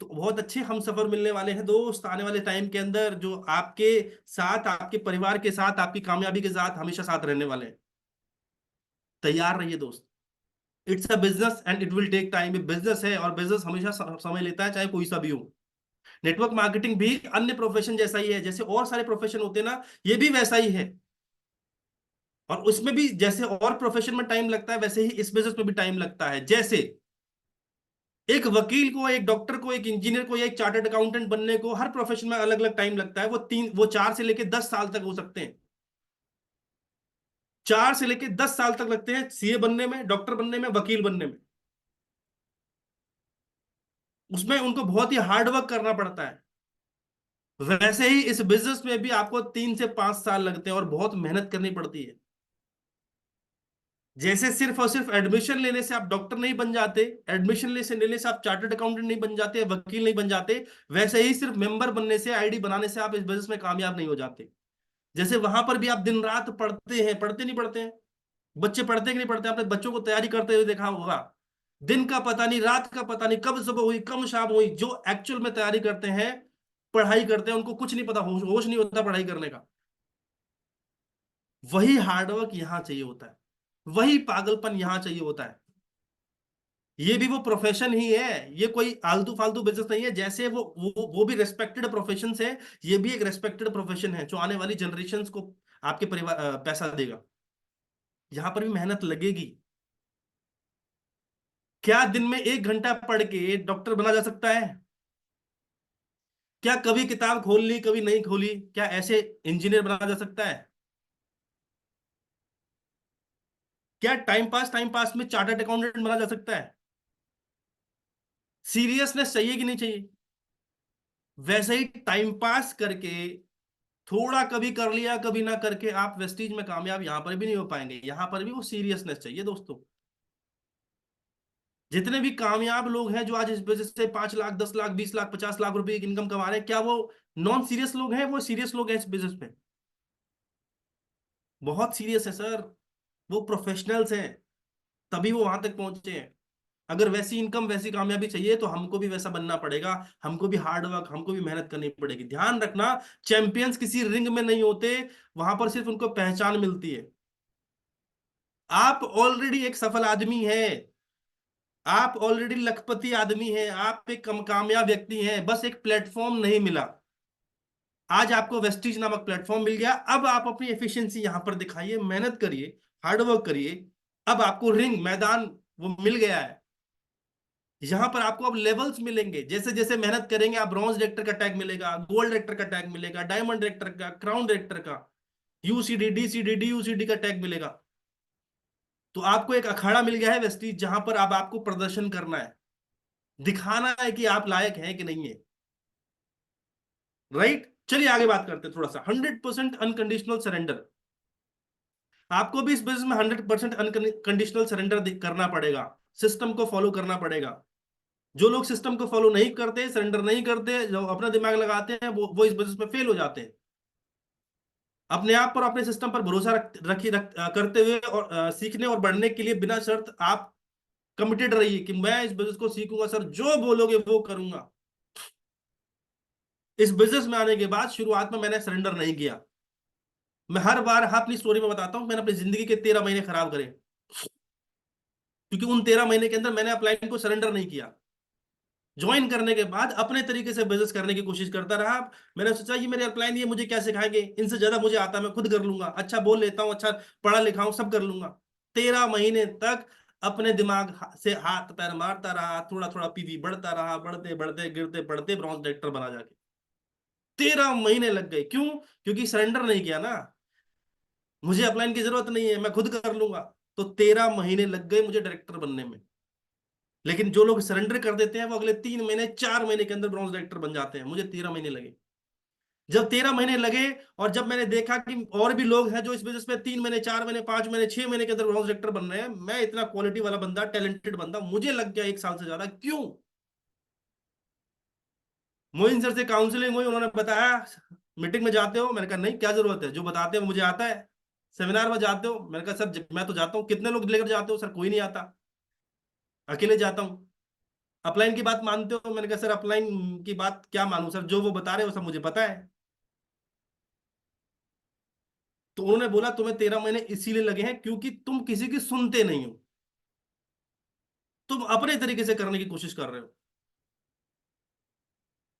तो बहुत अच्छे हम सफर मिलने वाले हैं दोस्त आने वाले टाइम के अंदर, जो आपके साथ, आपके परिवार के साथ, आपकी कामयाबी के साथ हमेशा साथ रहने वाले हैं। तैयार रहिए दोस्त। It's a business and it will take time. Business है और बिजनेस हमेशा समय लेता है, चाहे कोई सा भी हो। नेटवर्क मार्केटिंग भी अन्य प्रोफेशन जैसा ही है, जैसे और सारे प्रोफेशन होते हैं ना, ये भी वैसा ही है। और उसमें भी जैसे और प्रोफेशन में टाइम लगता है, वैसे ही इस बिजनेस में भी टाइम लगता है। जैसे एक वकील को, एक डॉक्टर को, एक इंजीनियर को या एक चार्टर्ड अकाउंटेंट बनने को हर प्रोफेशन में अलग अलग टाइम लगता है। वो 4 से लेकर 10 साल तक हो सकते हैं। 4 से लेकर 10 साल तक लगते हैं सीए बनने में, डॉक्टर बनने में, वकील बनने में। उसमें उनको बहुत ही हार्ड वर्क करना पड़ता है। वैसे ही इस बिजनेस में भी आपको 3 से 5 साल लगते हैं और बहुत मेहनत करनी पड़ती है। जैसे सिर्फ और सिर्फ एडमिशन लेने से आप डॉक्टर नहीं बन जाते, एडमिशन लेने से आप चार्टर्ड अकाउंटेंट नहीं बन जाते, वकील नहीं बन जाते, वैसे ही सिर्फ मेंबर बनने से, आईडी बनाने से आप इस बिजनेस में कामयाब नहीं हो जाते। जैसे वहां पर भी आप दिन रात पढ़ते हैं, पढ़ते नहीं पढ़ते हैं? बच्चे पढ़ते कि नहीं पढ़ते? आपने बच्चों को तैयारी करते हुए देखा होगा। दिन का पता नहीं, रात का पता नहीं, कब सुबह हुई कब शाम हुई। जो एक्चुअल में तैयारी करते हैं, पढ़ाई करते हैं, उनको कुछ नहीं पता, होश होश नहीं होता पढ़ाई करने का। वही हार्डवर्क यहाँ चाहिए होता है, वही पागलपन यहाँ चाहिए होता है। ये भी वो प्रोफेशन ही है, ये कोई आलतू फालतू बिजनेस नहीं है। जैसे वो भी रेस्पेक्टेड प्रोफेशन है, ये भी एक रेस्पेक्टेड प्रोफेशन है जो आने वाली जनरेशन को आपके परिवार पैसा देगा। यहां पर भी मेहनत लगेगी। क्या दिन में 1 घंटा पढ़ के डॉक्टर बना जा सकता है? क्या कभी किताब खोल ली कभी नहीं खोली, क्या ऐसे इंजीनियर बना जा सकता है? क्या टाइम पास में चार्टर्ड अकाउंटेंट बना जा सकता है? सीरियसनेस चाहिए कि नहीं चाहिए? वैसे ही टाइम पास करके, थोड़ा कभी कर लिया कभी ना करके, आप वेस्टीज में कामयाब यहां पर भी नहीं हो पाएंगे। यहां पर भी वो सीरियसनेस चाहिए दोस्तों। जितने भी कामयाब लोग हैं जो आज इस बिजनेस से 5 लाख, 10 लाख, 20 लाख, 50 लाख रुपए की इनकम कमा रहे हैं, क्या वो नॉन सीरियस लोग हैं? वो सीरियस लोग हैं इस बिजनेस में, बहुत सीरियस है सर। वो प्रोफेशनल्स हैं, तभी वो वहां तक पहुंचे हैं। अगर वैसी इनकम वैसी कामयाबी चाहिए तो हमको भी वैसा बनना पड़ेगा। हमको भी हार्ड वर्क, हमको भी मेहनत करनी पड़ेगी। ध्यान रखना, चैंपियंस किसी रिंग में नहीं होते, वहां पर सिर्फ उनको पहचान मिलती है। आप ऑलरेडी एक सफल आदमी है, आप ऑलरेडी लखपति आदमी हैं, आप एक कामयाब व्यक्ति हैं, बस एक प्लेटफॉर्म नहीं मिला। आज आपको वेस्टीज नामक प्लेटफॉर्म मिल गया। अब आप अपनी एफिशिएंसी यहां पर दिखाइए, मेहनत करिए, हार्डवर्क करिए। अब आपको रिंग मैदान वो मिल गया है। यहां पर आपको अब लेवल्स मिलेंगे, जैसे जैसे मेहनत करेंगे आप ब्रॉन्ज डायरेक्टर का टैग मिलेगा, गोल्ड डायरेक्टर का टैग मिलेगा, डायमंड डायरेक्टर का, क्राउन डायरेक्टर का, यूसीडी, डीसीडी, डीयूसीडी का टैग मिलेगा। तो आपको एक अखाड़ा मिल गया है वेस्टीज, जहां पर अब आपको प्रदर्शन करना है, दिखाना है कि आप लायक हैं कि नहीं है। राइट, चलिए आगे बात करते हैं थोड़ा सा। 100% अनकंडीशनल सरेंडर। आपको भी इस बिजनेस में 100% अनकंडीशनल सरेंडर करना पड़ेगा, सिस्टम को फॉलो करना पड़ेगा। जो लोग सिस्टम को फॉलो नहीं करते, सरेंडर नहीं करते, जो अपना दिमाग लगाते हैं, वो इस बिजनेस में फेल हो जाते हैं। अपने आप पर, अपने सिस्टम पर भरोसा करते हुए और सीखने और बढ़ने के लिए बिना शर्त आप कमिटेड रहिए कि मैं इस बिजनेस को सीखूंगा सर, जो बोलोगे वो करूंगा। इस बिजनेस में आने के बाद शुरुआत में मैंने सरेंडर नहीं किया। मैं हर बार अपनी स्टोरी में बताता हूं, मैंने अपनी जिंदगी के 13 महीने खराब करे, क्योंकि उन 13 महीने के अंदर मैंने अपलाइन को सरेंडर नहीं किया। ज्वाइन करने के बाद अपने तरीके से बिजनेस करने की कोशिश करता रहा। मैंने सोचा ये मेरे अपलाइन, ये मुझे क्या सिखाएंगे, इनसे ज्यादा मुझे आता है, मैं खुद कर लूंगा, अच्छा बोल लेता हूँ, अच्छा पढ़ा लिखा हूं, सब कर लूंगा। 13 महीने तक अपने दिमाग से हाथ पैर मारता रहा, थोड़ा थोड़ा पीवी बढ़ता रहा, बढ़ते बढ़ते गिरते पड़ते ब्रॉन्ज डायरेक्टर बना जाके। 13 महीने लग गए, क्यों? क्योंकि सरेंडर नहीं किया ना। मुझे अपलाइन की जरूरत नहीं है, मैं खुद कर लूंगा। तो 13 महीने लग गए मुझे डायरेक्टर बनने में। लेकिन जो लोग सरेंडर कर देते हैं वो अगले 3 महीने 4 महीने के अंदर ब्रॉन्ज डायरेक्टर बन जाते हैं। मुझे 13 महीने लगे। जब 13 महीने लगे और जब मैंने देखा कि और भी लोग हैं जो इस बिजनेस में 3 महीने, 4 महीने, 5 महीने, 6 महीने के अंदर ब्रॉन्ज डायरेक्टर बन रहे हैं, मैं इतना क्वालिटी वाला बंदा, टैलेंटेड बंदा, मुझे लग गया 1 साल से ज्यादा। क्यों? मोइन सर से काउंसलिंग हुई, उन्होंने बताया मीटिंग में जाते हो? मैंने कहा नहीं, क्या जरूरत है, जो बताते हो मुझे आता है। सेमिनार में जाते हो? मैंने कहा सर मैं तो जाता हूँ। कितने लोग लेकर जाते हो? सर कोई नहीं आता, अकेले जाता हूँ। अपलाइन की बात मानते हो? मैंने कहा सर अपलाइन की बात क्या मानूं सर, जो वो बता रहे हो सब मुझे पता है। तो उन्होंने बोला तुम्हें 13 महीने इसीलिए लगे हैं क्योंकि तुम किसी की सुनते नहीं हो, तुम अपने तरीके से करने की कोशिश कर रहे हो।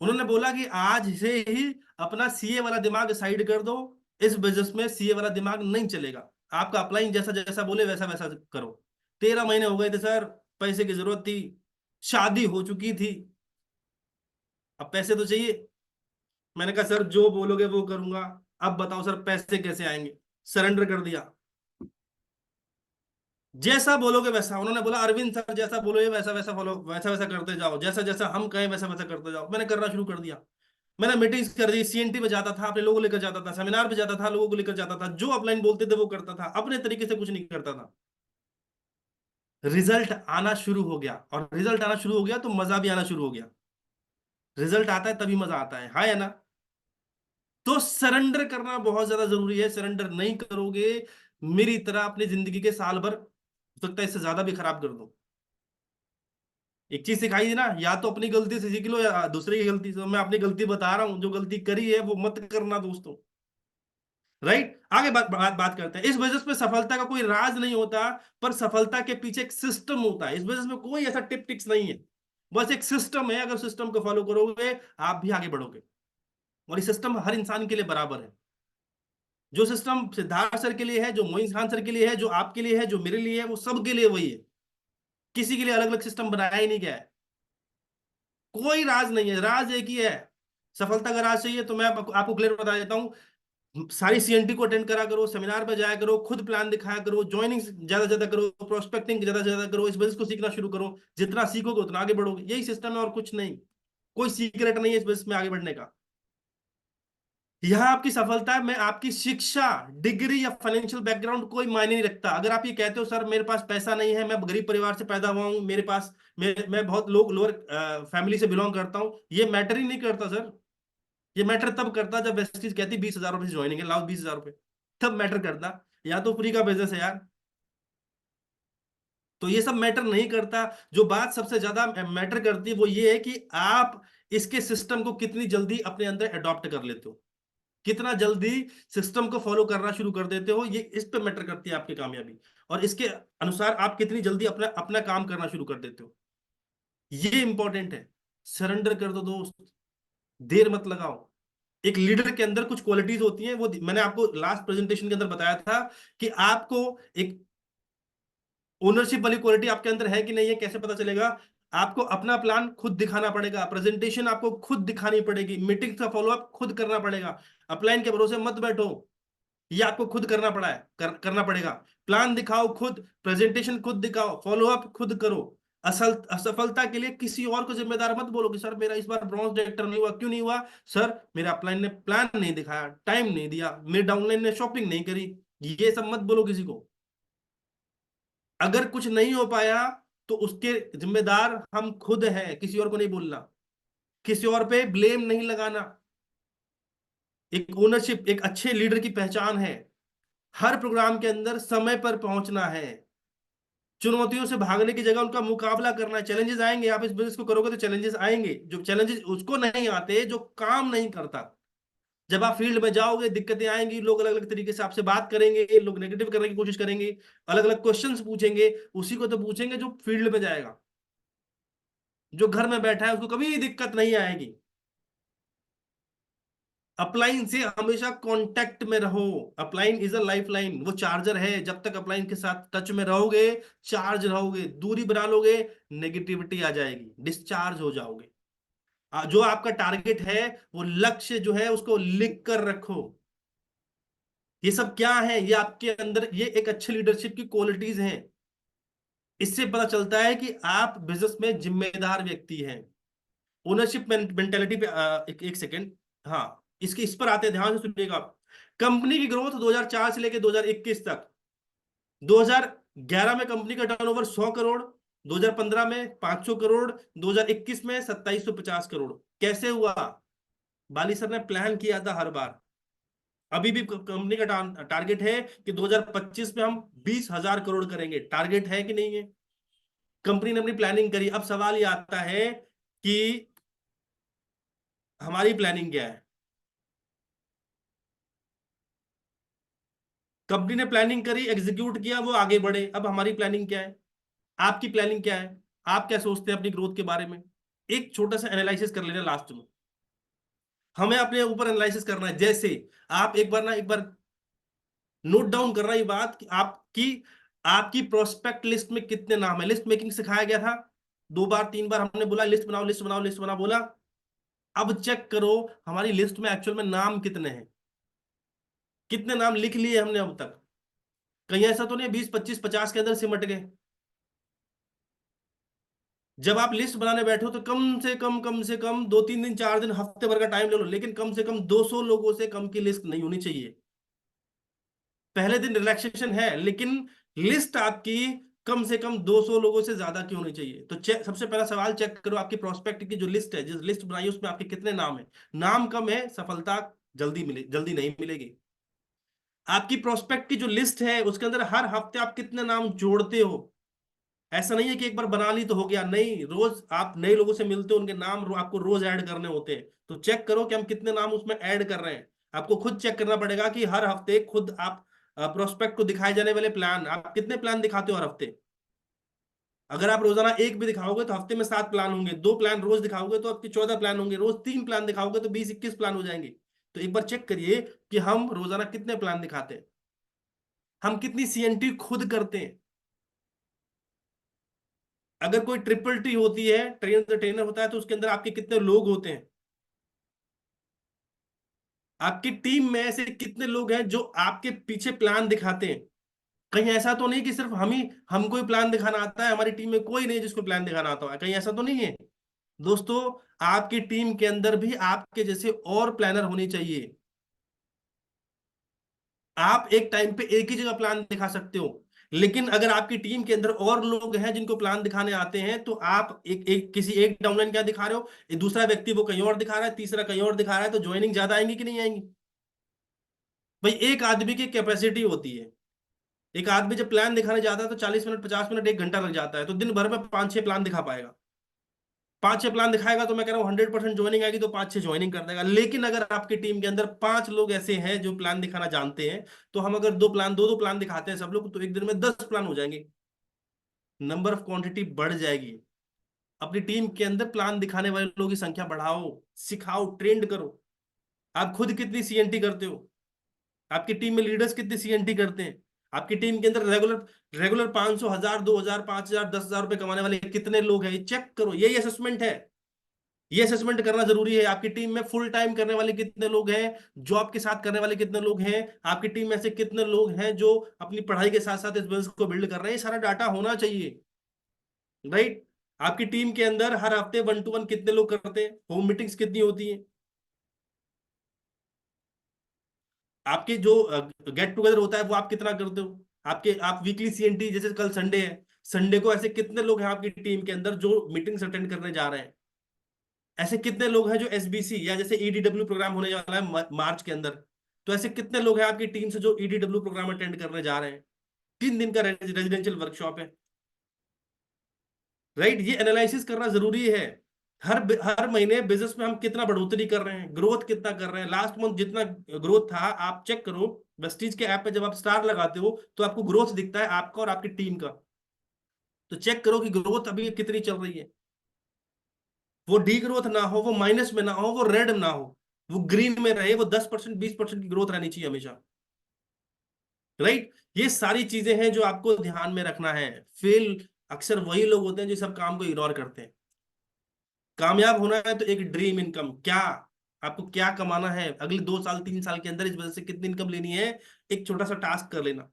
उन्होंने बोला कि आज से ही अपना सीए वाला दिमाग साइड कर दो, इस बिजनेस में सीए वाला दिमाग नहीं चलेगा। आपका अपलाइन जैसा जैसा बोले वैसा वैसा करो। 13 महीने हो गए थे सर, पैसे की जरूरत थी, शादी हो चुकी थी, अब पैसे तो चाहिए। मैंने कहा सर जो बोलोगे वो करूंगा, अब बताओ सर पैसे कैसे आएंगे? सरेंडर कर दिया, जैसा बोलोगे वैसा। उन्होंने बोला अरविंद सर जैसा बोलोगे वैसा वैसा फॉलो, वैसा वैसा करते जाओ, जैसा जैसा हम कहें वैसा वैसा करते जाओ। मैंने करना शुरू कर दिया। मैंने मीटिंग्स कर दी, सीएनटी में जाता था, अपने लोगों को लेकर जाता था, सेमिनार पे जाता था, लोगों को लेकर जाता था, जो अपलाइन बोलते थे वो करता था, अपने तरीके से कुछ नहीं करता था। रिजल्ट आना शुरू हो गया, और रिजल्ट आना शुरू हो गया तो मजा भी आना शुरू हो गया। रिजल्ट आता है तभी मजा आता है, हाँ या ना? तो सरेंडर करना बहुत ज्यादा जरूरी है। सरेंडर नहीं करोगे, मेरी तरह अपनी जिंदगी के साल भर, हो सकता है इससे ज्यादा भी खराब कर दो। एक चीज सिखाई थी ना, या तो अपनी गलती से सीख लो या दूसरे की गलती से। मैं अपनी गलती बता रहा हूं, जो गलती करी है वो मत करना दोस्तों। राइट, आगे बात करते हैं। इस बिजनेस में सफलता का कोई राज नहीं होता, पर सफलता के पीछे एक सिस्टम होता है। इस बिजनेस में कोई ऐसा टिप टिक्स नहीं है, बस एक सिस्टम है। अगर सिस्टम को फॉलो करोगे, आप भी आगे बढ़ोगे। और ये सिस्टम हर इंसान के लिए बराबर है। जो सिस्टम सिद्धार्थ सर के लिए है, जो मोइन खान सर के लिए है, जो आपके लिए है, जो मेरे लिए है, वो सबके लिए वही है। किसी के लिए अलग अलग सिस्टम बनाया ही नहीं गया है। कोई राज नहीं है, राज एक ही है। सफलता का राज चाहिए तो मैं आपको क्लियर बता देता हूँ। सारी सीएनटी को अटेंड करा करो, सेमिनार पे जाया करो, खुद प्लान दिखाया करो, ज्वाइनिंग ज्यादा से ज्यादा करो, प्रोस्पेक्टिंग ज्यादा से ज्यादा करो, इस बिजनेस को सीखना शुरू करो। जितना सीखोगे उतना आगे बढ़ोगे। यही सिस्टम है और कुछ नहीं। कोई सीक्रेट नहीं है इस बिजनेस में आगे बढ़ने का। यहां आपकी सफलता है, मैं आपकी शिक्षा, डिग्री या फाइनेंशियल बैकग्राउंड कोई मायने नहीं रखता। अगर आप ये कहते हो सर मेरे पास पैसा नहीं है, मैं गरीब परिवार से पैदा हुआ हूं, मेरे पास मैं बहुत लोग लोअर फैमिली से बिलोंग करता हूं, ये मैटर ही नहीं करता सर। ये मैटर तब करता जब वेस्टीज कहती 20,000 रुपए से ज्वाइनिंग है, लाओ 20,000 रुपए, तब मैटर करता। या तो फ्री का बिजनेस है यार। तो ये सब मैटर नहीं करता। जो बात सबसे ज्यादा मैटर करती है वो ये है कि आप इसके सिस्टम को कितनी जल्दी अपने अंदर अडॉप्ट कर लेते हो, कितना जल्दी सिस्टम को फॉलो करना शुरू कर देते हो। ये इस पे मैटर करती है आपकी कामयाबी। और इसके अनुसार आप कितनी जल्दी अपना अपना काम करना शुरू कर देते हो, ये इंपॉर्टेंट है। सरेंडर कर दो दोस्त, देर मत लगाओ। एक लीडर के अंदर कुछ क्वालिटीज होती हैं, वो मैंने आपको लास्ट प्रेजेंटेशन के अंदर बताया था कि आपको एक ओनरशिप वाली क्वालिटी आपके अंदर है कि नहीं है, कैसे पता चलेगा? आपको अपना प्लान खुद दिखाना पड़ेगा, प्रेजेंटेशन आपको खुद दिखानी पड़ेगी, मीटिंग का फॉलोअप खुद करना पड़ेगा। अपलाइन के भरोसे मत बैठो, ये आपको खुद करना पड़ा है, करना पड़ेगा। प्लान दिखाओ खुद, प्रेजेंटेशन खुद दिखाओ, फॉलोअप खुद करो। असल असफलता के लिए किसी और को जिम्मेदार मत बोलो कि सर मेरा इस बार ब्रॉन्ज डायरेक्टर नहीं हुआ, क्यों नहीं हुआ? सर मेरा अपलाइन ने प्लान नहीं दिखाया, टाइम नहीं दिया, मेरे डाउनलाइन ने शॉपिंग नहीं करी। ये सब मत बोलो किसी को। अगर कुछ नहीं हो पाया तो उसके जिम्मेदार हम खुद हैं, किसी और को नहीं बोलना, किसी और पे ब्लेम नहीं लगाना। एक ओनरशिप एक अच्छे लीडर की पहचान है, हर प्रोग्राम के अंदर समय पर पहुंचना है। चुनौतियों से भागने की जगह उनका मुकाबला करना है। चैलेंजेस आएंगे, आप इस बिजनेस को करोगे तो चैलेंजेस आएंगे। जो चैलेंजेस उसको नहीं आते जो काम नहीं करता। जब आप फील्ड में जाओगे दिक्कतें आएंगी, लोग अलग अलग तरीके से आपसे बात करेंगे, लोग नेगेटिव करने की कोशिश करेंगे, अलग अलग क्वेश्चंस पूछेंगे। उसी को तो पूछेंगे जो फील्ड में जाएगा। जो घर में बैठा है उसको कभी दिक्कत नहीं आएगी। अपलाइन से हमेशा कांटेक्ट में रहो। Upline is a life line, वो चार्जर है। जब तक अपलाइन के साथ टच में रहोगे, चार्ज रहोगे, दूरी बना लोगे, नेगेटिविटी आ जाएगी, डिस्चार्ज हो जाओगे। जो आपका टारगेट है, वो लक्ष्य जो है उसको लिख कर रखो। ये सब क्या है? ये आपके अंदर ये एक अच्छे लीडरशिप की क्वालिटीज हैं। इससे पता चलता है कि आप बिजनेस में जिम्मेदार व्यक्ति हैं। ओनरशिप मेंटेलिटी पे एक सेकेंड। हाँ, इसके इस पर आते हैं, ध्यान से सुनिएगा। कंपनी की ग्रोथ 2004 से लेकर 2021 तक। 2011 में कंपनी का टर्नओवर 100 करोड़, 2015 में 500 करोड़, 2021 में 2750 करोड़। कैसे हुआ? बाली सर ने प्लान किया था हर बार। अभी भी कंपनी का टारगेट है कि 2025 में हम 20,000 करोड़ करेंगे। टारगेट है कि नहीं है? कंपनी ने अपनी प्लानिंग करी। अब सवाल ये आता है कि हमारी प्लानिंग क्या है? कंपनी ने प्लानिंग करी, एग्जीक्यूट किया, वो आगे बढ़े। अब हमारी प्लानिंग क्या है? आपकी प्लानिंग क्या है? आप क्या सोचते हैं अपनी ग्रोथ के बारे में? एक छोटा सा एनालिसिस कर लेना लास्ट में। हमें अपने ऊपर एनालिसिस करना है। जैसे आप एक बार नोट डाउन करना ये बात कि आपकी आपकी प्रोस्पेक्ट लिस्ट में कितने नाम है। लिस्ट मेकिंग सिखाया गया था, 2 बार 3 बार हमने बोला लिस्ट बनाओ, लिस्ट बनाओ, लिस्ट बनाओ बोला। अब चेक करो हमारी लिस्ट में एक्चुअल में नाम कितने हैं, कितने नाम लिख लिए हमने अब तक। कहीं ऐसा तो नहीं 20 25 50 के अंदर सिमट गए? जब आप लिस्ट बनाने बैठो तो कम से कम 2 3 दिन 4 दिन हफ्ते भर का टाइम ले लो, लेकिन कम से कम 200 लोगों से कम की लिस्ट नहीं होनी चाहिए। पहले दिन रिलैक्सेशन है, लेकिन लिस्ट आपकी कम से कम 200 लोगों से ज्यादा क्यों नहीं चाहिए? तो चेक, सबसे पहला सवाल चेक करो आपकी प्रोस्पेक्ट की जो लिस्ट है, जिस लिस्ट बनाई है उसमें आपके कितने नाम है। नाम कम है, सफलता जल्दी नहीं मिलेगी। आपकी प्रोस्पेक्ट की जो लिस्ट है उसके अंदर हर हफ्ते आप कितने नाम जोड़ते हो। ऐसा नहीं है कि एक बार बना ली तो हो गया, नहीं, रोज आप नए लोगों से मिलते हो, उनके नाम आपको रोज ऐड करने होते हैं। तो चेक करो कि हम कितने नाम उसमें ऐड कर रहे हैं। आपको खुद चेक करना पड़ेगा कि हर हफ्ते खुद आप प्रोस्पेक्ट को दिखाए जाने वाले प्लान, आप कितने प्लान दिखाते हो हर हफ्ते। अगर आप रोजाना एक भी दिखाओगे तो हफ्ते में 7 प्लान होंगे, 2 प्लान रोज दिखाओगे तो आपके 14 प्लान होंगे, रोज 3 प्लान दिखाओगे तो 20-21 प्लान हो जाएंगे। तो एक बार चेक करिए कि हम रोजाना कितने प्लान दिखाते हैं, हम कितनी सीएनटी खुद करते हैं। अगर कोई ट्रिपल टी होती है, ट्रेनर द ट्रेनर होता है, तो उसके अंदर आपके कितने लोग होते हैं। आपकी टीम में ऐसे कितने लोग हैं जो आपके पीछे प्लान दिखाते हैं। कहीं ऐसा तो नहीं कि सिर्फ हमको ही प्लान दिखाना आता है, हमारी टीम में कोई नहीं जिसको प्लान दिखाना आता है, कहीं ऐसा तो नहीं है। दोस्तों, आपकी टीम के अंदर भी आपके जैसे और प्लानर होने चाहिए। आप एक टाइम पे एक ही जगह प्लान दिखा सकते हो, लेकिन अगर आपकी टीम के अंदर और लोग हैं जिनको प्लान दिखाने आते हैं, तो आप किसी एक डाउनलाइन क्या दिखा रहे हो, दूसरा व्यक्ति वो कहीं और दिखा रहा है, तीसरा कहीं और दिखा रहा है, तो ज्वाइनिंग ज्यादा आएंगी कि नहीं आएंगी? भाई, एक आदमी की कैपेसिटी होती है। एक आदमी जब प्लान दिखाने जाता है तो 40 मिनट, 50 मिनट, 1 घंटा लग जाता है, तो दिन भर में 5-6 प्लान दिखा पाएगा। 5-6 प्लान दिखाएगा तो मैं कह रहा हूँ 100% ज्वाइनिंग आएगी, तो 5-6 ज्वाइनिंग कर देगा। लेकिन अगर आपकी टीम के अंदर 5 लोग ऐसे हैं जो प्लान दिखाना जानते हैं, तो हम अगर दो प्लान दिखाते हैं सब लोग, तो एक दिन में 10 प्लान हो जाएंगे। नंबर ऑफ क्वांटिटी बढ़ जाएगी। अपनी टीम के अंदर प्लान दिखाने वाले लोगों की संख्या बढ़ाओ, सिखाओ, ट्रेंड करो। आप खुद कितनी सीएनटी करते हो? आपकी टीम में लीडर्स कितनी सीएनटी करते हैं? आपकी टीम के अंदर रेगुलर रेगुलर 500, 1000, 2000, 5000, 10,000 रुपए कमाने वाले कितने लोग हैं, ये चेक करो। यही असेसमेंट है। ये असेसमेंट करना जरूरी है। आपकी टीम में फुल टाइम करने वाले कितने लोग हैं, जॉब के साथ करने वाले कितने लोग हैं, आपकी टीम में से कितने लोग हैं जो अपनी पढ़ाई के साथ साथ इस बिजनेस को बिल्ड कर रहे हैं, ये सारा डाटा होना चाहिए। राइट। आपकी टीम के अंदर हर हफ्ते 1-to-1 कितने लोग करते हैं, होम मीटिंग्स कितनी होती हैं, आपके जो गेट टुगेदर होता है वो आप कितना करते हो, आप वीकली सीएनटी, जैसे कल संडे है, संडे को ऐसे कितने लोग हैं आपकी टीम के अंदर जो मीटिंग्स अटेंड करने जा रहे हैं। ऐसे कितने लोग हैं जो एसबीसी या जैसे ईडीडब्ल्यू प्रोग्राम होने वाला है मार्च के अंदर, तो ऐसे कितने लोग हैं आपकी टीम से जो ईडीडब्ल्यू प्रोग्राम अटेंड करने जा रहे हैं। 3 दिन का रेजिडेंशियल वर्कशॉप है। राइट, ये एनालिसिस करना जरूरी है। हर महीने बिजनेस में हम कितना बढ़ोतरी कर रहे हैं, ग्रोथ कितना कर रहे हैं। लास्ट मंथ जितना ग्रोथ था आप चेक करो, वेस्टीज के ऐप पे जब आप स्टार लगाते हो तो आपको ग्रोथ दिखता है आपका और आपकी टीम का। तो चेक करो कि ग्रोथ अभी कितनी चल रही है। वो डी ग्रोथ ना हो, वो माइनस में ना हो, वो रेड ना हो, वो ग्रीन में रहे, वो 10%, 20% की ग्रोथ रहनी चाहिए हमेशा। राइट। ये सारी चीजें हैं जो आपको ध्यान में रखना है। फेल अक्सर वही लोग होते हैं जो सब काम को इग्नोर करते हैं। कामयाब होना है तो एक ड्रीम इनकम, क्या आपको क्या कमाना है अगले 2 साल 3 साल के अंदर, इस वजह से कितनी इनकम लेनी है, एक छोटा सा टास्क कर लेना।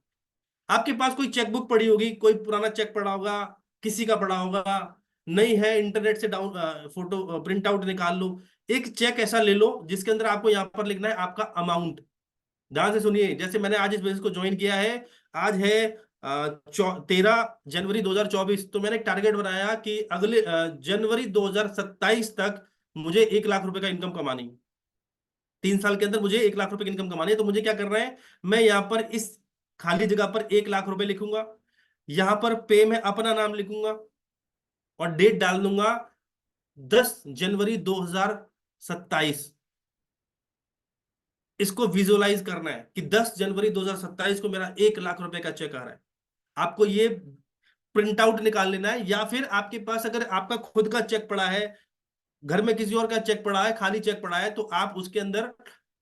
आपके पास कोई चेकबुक पड़ी होगी, कोई पुराना चेक पड़ा होगा, किसी का पड़ा होगा, नहीं है इंटरनेट से डाउन फोटो प्रिंट आउट निकाल लो। एक चेक ऐसा ले लो जिसके अंदर आपको यहाँ पर लिखना है आपका अमाउंट। ध्यान से सुनिए, जैसे मैंने आज इस बिजनेस को ज्वाइन किया है, आज है 13 जनवरी 2024, तो मैंने एक टारगेट बनाया कि अगले जनवरी 2027 तक मुझे 1 लाख रुपए का इनकम कमानी है। 3 साल के अंदर मुझे 1 लाख रुपए की इनकम कमानी है। तो मुझे क्या करना है, मैं यहाँ पर इस खाली जगह पर 1 लाख रुपए लिखूंगा, यहाँ पर पे में अपना नाम लिखूंगा और डेट डाल दूंगा 10 जनवरी 2027। इसको विजुअलाइज करना है कि 10 जनवरी 2027 को मेरा 1 लाख रुपए का चेक आ रहा है। आपको ये प्रिंट आउट निकाल लेना है, या फिर आपके पास अगर आपका खुद का चेक पड़ा है, घर में किसी और का चेक पड़ा है, खाली चेक पड़ा है, तो आप उसके अंदर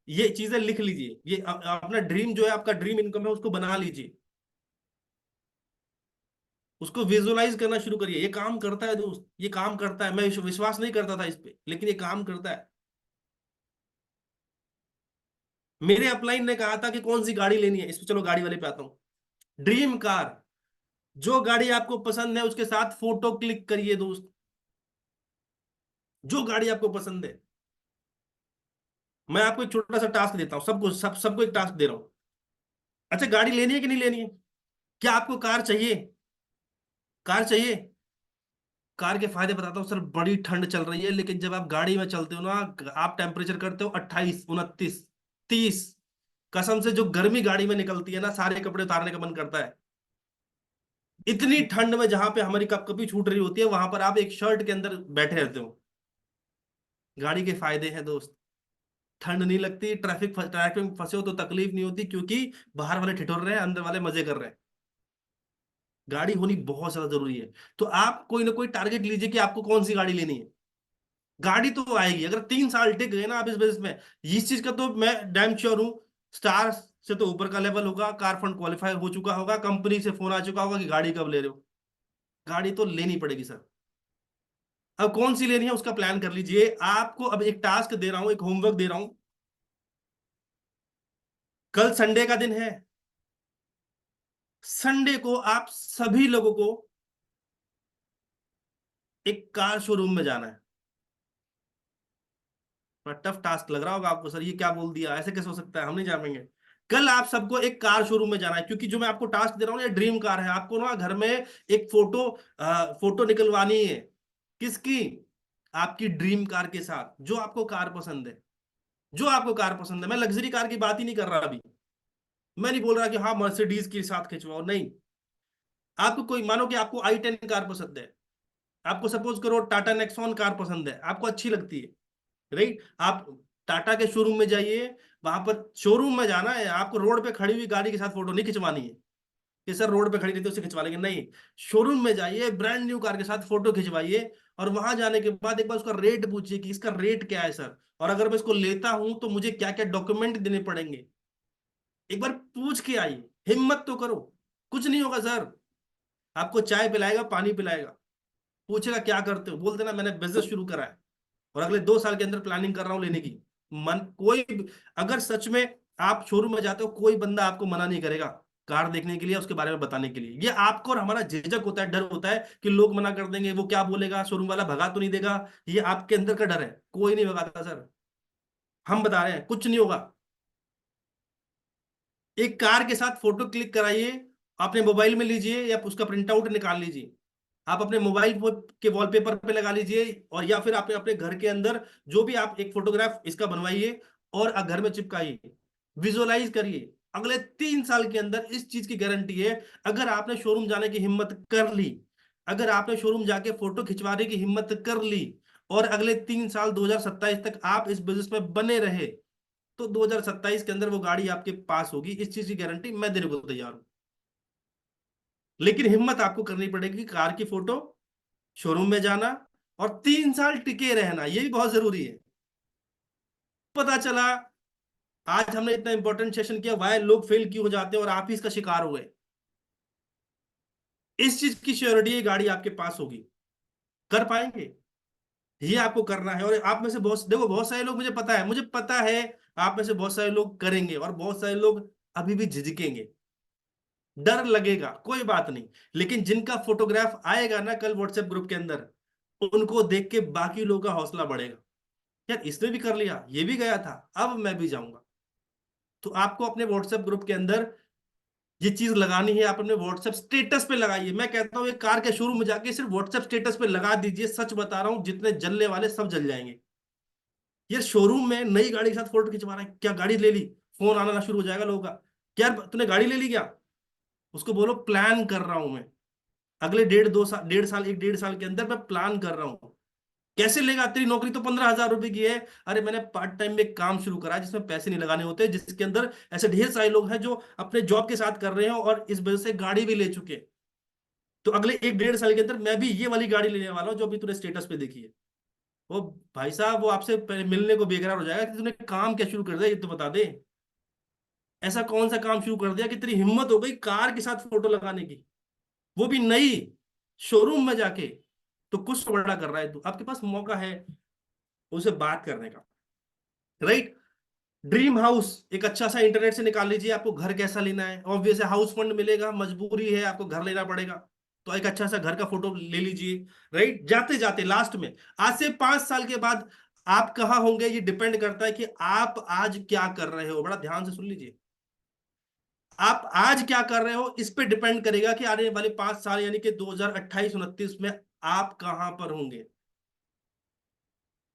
ये चीजें लिख लीजिए। ये अपना ड्रीम जो है, आपका ड्रीम इनकम है, उसको बना लीजिए, उसको विजुअलाइज करना शुरू करिए। ये काम करता है दोस्त, ये काम करता है। मैं विश्वास नहीं करता था इस पे, लेकिन ये काम करता है। मेरे अपलाइन ने कहा था कि कौन सी गाड़ी लेनी है, इस पे चलो गाड़ी वाले पे आता हूँ। ड्रीम कार, जो गाड़ी आपको पसंद है उसके साथ फोटो क्लिक करिए दोस्त, जो गाड़ी आपको पसंद है। मैं आपको एक छोटा सा टास्क देता हूँ, सबको एक टास्क दे रहा हूँ। अच्छा, गाड़ी लेनी है कि नहीं लेनी है? क्या आपको कार चाहिए? कार चाहिए। कार के फायदे बताता हूँ सर। बड़ी ठंड चल रही है, लेकिन जब आप गाड़ी में चलते हो ना, आप टेम्परेचर करते हो 28, 29, 30। कसम से जो गर्मी गाड़ी में निकलती है ना, सारे कपड़े उतारने का मन करता है। इतनी ठंड में जहां पे हमारी कप कपी छूट रही होती है, वहां पर आप एक शर्ट के अंदर बैठे रहते हो। गाड़ी के फायदे हैं दोस्त। ठंड नहीं लगती, ट्रैफिक ट्रैफिक में फंसे हो तो तकलीफ नहीं होती, क्योंकि बाहर वाले ठिठुर रहे हैं, अंदर वाले मजे कर रहे हैं। गाड़ी होनी बहुत ज्यादा जरूरी है। तो आप कोई ना कोई टारगेट लीजिए कि आपको कौन सी गाड़ी लेनी है। गाड़ी तो आएगी, अगर 3 साल टिक गए ना आप इस बिजनेस में। इस चीज का तो मैं डैम श्योर हूं। स्टार से तो ऊपर का लेवल होगा, कार फंड क्वालिफाई हो चुका होगा, कंपनी से फोन आ चुका होगा कि गाड़ी कब ले रहे हो। गाड़ी तो लेनी पड़ेगी सर। अब कौन सी लेनी है उसका प्लान कर लीजिए। आपको अब एक टास्क दे रहा हूं, एक होमवर्क दे रहा हूं। कल संडे का दिन है। संडे को आप सभी लोगों को एक कार शोरूम में जाना है। बड़ा टफ टास्क लग रहा होगा आपको, सर ये क्या बोल दिया, ऐसे कैसे हो सकता है, हम नहीं जा पाएंगे। कल आप सबको एक कार शोरूम में जाना है, क्योंकि जो मैं आपको टास्क दे रहा हूँ ना, ये ड्रीम कार है। आपको ना घर में एक फोटो निकलवानी है। किसकी? आपकी ड्रीम कार के साथ, जो आपको कार पसंद है। जो आपको कार पसंद है, मैं लग्जरी कार की बात ही नहीं कर रहा अभी। मैं नहीं बोल रहा कि हाँ मर्सिडीज के साथ खिंचवाओ, नहीं। आपको कोई, मानो कि आपको i10 कार पसंद है। आपको सपोज करो टाटा नेक्सॉन कार पसंद है, आपको अच्छी लगती है। राइट। आप टाटा के शोरूम में जाइए। वहां पर शोरूम में जाना है आपको, रोड पे खड़ी हुई गाड़ी के साथ फोटो नहीं खिंचवानी है कि सर रोड पे खड़ी रहती है उससे खिंचवा लेंगे, नहीं। शोरूम में जाइए, ब्रांड न्यू कार के साथ फोटो खिंचवाइए। और वहां जाने के बाद एक बार उसका रेट पूछिए कि इसका रेट क्या है सर, और अगर मैं इसको लेता हूं तो मुझे क्या क्या डॉक्यूमेंट देने पड़ेंगे। एक बार पूछ के आइए। हिम्मत तो करो। कुछ नहीं होगा सर। आपको चाय पिलाएगा, पानी पिलाएगा। पूछेगा क्या करते हो, बोल देना मैंने बिजनेस शुरू करा है और अगले 2 साल के अंदर प्लानिंग कर रहा हूं लेने की। मन कोई, अगर सच में आप शोरूम में जाते हो, कोई बंदा आपको मना नहीं करेगा कार देखने के लिए, उसके बारे में बताने के लिए। ये आपको और हमारा झिझक होता है, डर होता है कि लोग मना कर देंगे, वो क्या बोलेगा, शोरूम वाला भगा तो नहीं देगा। ये आपके अंदर का डर है। कोई नहीं भगाता सर। हम बता रहे हैं कुछ नहीं होगा। एक कार के साथ फोटो क्लिक कराइए। अपने मोबाइल में लीजिए या उसका प्रिंट आउट निकाल लीजिए। आप अपने मोबाइल के वॉलपेपर पे लगा लीजिए, और या फिर आप अपने घर के अंदर जो भी आप एक फोटोग्राफ इसका बनवाइए और घर में चिपकाइए। विजुअलाइज करिए। अगले 3 साल के अंदर इस चीज की गारंटी है। अगर आपने शोरूम जाने की हिम्मत कर ली, अगर आपने शोरूम जाके फोटो खिंचवाने की हिम्मत कर ली, और अगले 3 साल 2027 तक आप इस बिजनेस में बने रहे, तो 2027 के अंदर वो गाड़ी आपके पास होगी। इस चीज की गारंटी मैं देने को तैयार हूं। लेकिन हिम्मत आपको करनी पड़ेगी। कार की फोटो, शोरूम में जाना, और 3 साल टिके रहना, ये भी बहुत जरूरी है। पता चला आज हमने इतना इंपॉर्टेंट सेशन किया, वाई लोग फेल क्यों हो जाते हैं और आप ही इसका शिकार हो गए। इस चीज की श्योरिटी गाड़ी आपके पास होगी। कर पाएंगे। ये आपको करना है। और आप में से बहुत, देखो बहुत सारे लोग, मुझे पता है, मुझे पता है आप में से बहुत सारे लोग करेंगे और बहुत सारे लोग अभी भी झिझकेंगे। डर लगेगा, कोई बात नहीं। लेकिन जिनका फोटोग्राफ आएगा ना कल व्हाट्सएप ग्रुप के अंदर, उनको देख के बाकी लोगों का हौसला बढ़ेगा। यार इसने भी कर लिया, ये भी गया था, अब मैं भी जाऊंगा। तो आपको अपने व्हाट्सएप ग्रुप के अंदर ये चीज लगानी है। आप अपने व्हाट्सएप स्टेटस पे लगाइए। मैं कहता हूँ एक कार के शोरूम में जाके सिर्फ व्हाट्सएप स्टेटस पे लगा दीजिए। सच बता रहा हूँ, जितने जलने वाले सब जल जाएंगे। ये शोरूम में नई गाड़ी के साथ फोटो खिंचवा रहा है, क्या गाड़ी ले ली, फोन आना शुरू हो जाएगा लोगों का। क्या तूने गाड़ी ले ली क्या? उसको बोलो प्लान कर रहा हूं मैं। अगले 1.5 2 साल, 1.5 साल के अंदर मैं प्लान कर रहा हूं। कैसे लेगा? तेरी नौकरी तो 15,000 रुपए की है। अरे मैंने पार्ट टाइम में एक काम शुरू करा है जिसमें पैसे नहीं लगाने होते, जिसके अंदर ऐसे ढेर सारे लोग हैं जो अपने जॉब के साथ कर रहे हैं और इस वजह से गाड़ी भी ले चुके हैं। तो अगले 1.5 साल के अंदर मैं भी ये वाली गाड़ी लेने वाला हूँ जो अभी तूने स्टेटस पे देखी है। वो भाई साहब, वो आपसे मिलने को बेकरार हो जाएगा कि तूने काम क्या शुरू कर दिया, ये तो बता दे। ऐसा कौन सा काम शुरू कर दिया कि तेरी हिम्मत हो गई कार के साथ फोटो लगाने की, वो भी नई, शोरूम में जाके। तो कुछ तो बड़ा कर रहा है तू, आपके पास मौका है उसे बात करने का। राइट। ड्रीम हाउस एक अच्छा सा इंटरनेट से निकाल लीजिए। आपको घर कैसा लेना है, ऑब्वियस है हाउस फंड मिलेगा, मजबूरी है आपको घर लेना पड़ेगा। तो एक अच्छा सा घर का फोटो ले लीजिए। राइट। जाते जाते लास्ट में, आज से 5 साल के बाद आप कहाँ होंगे, ये डिपेंड करता है कि आप आज क्या कर रहे हो। बड़ा ध्यान से सुन लीजिए। आप आज क्या कर रहे हो इस पे डिपेंड करेगा कि आने वाले 5 साल यानी कि 2028-29 में आप कहां पर होंगे।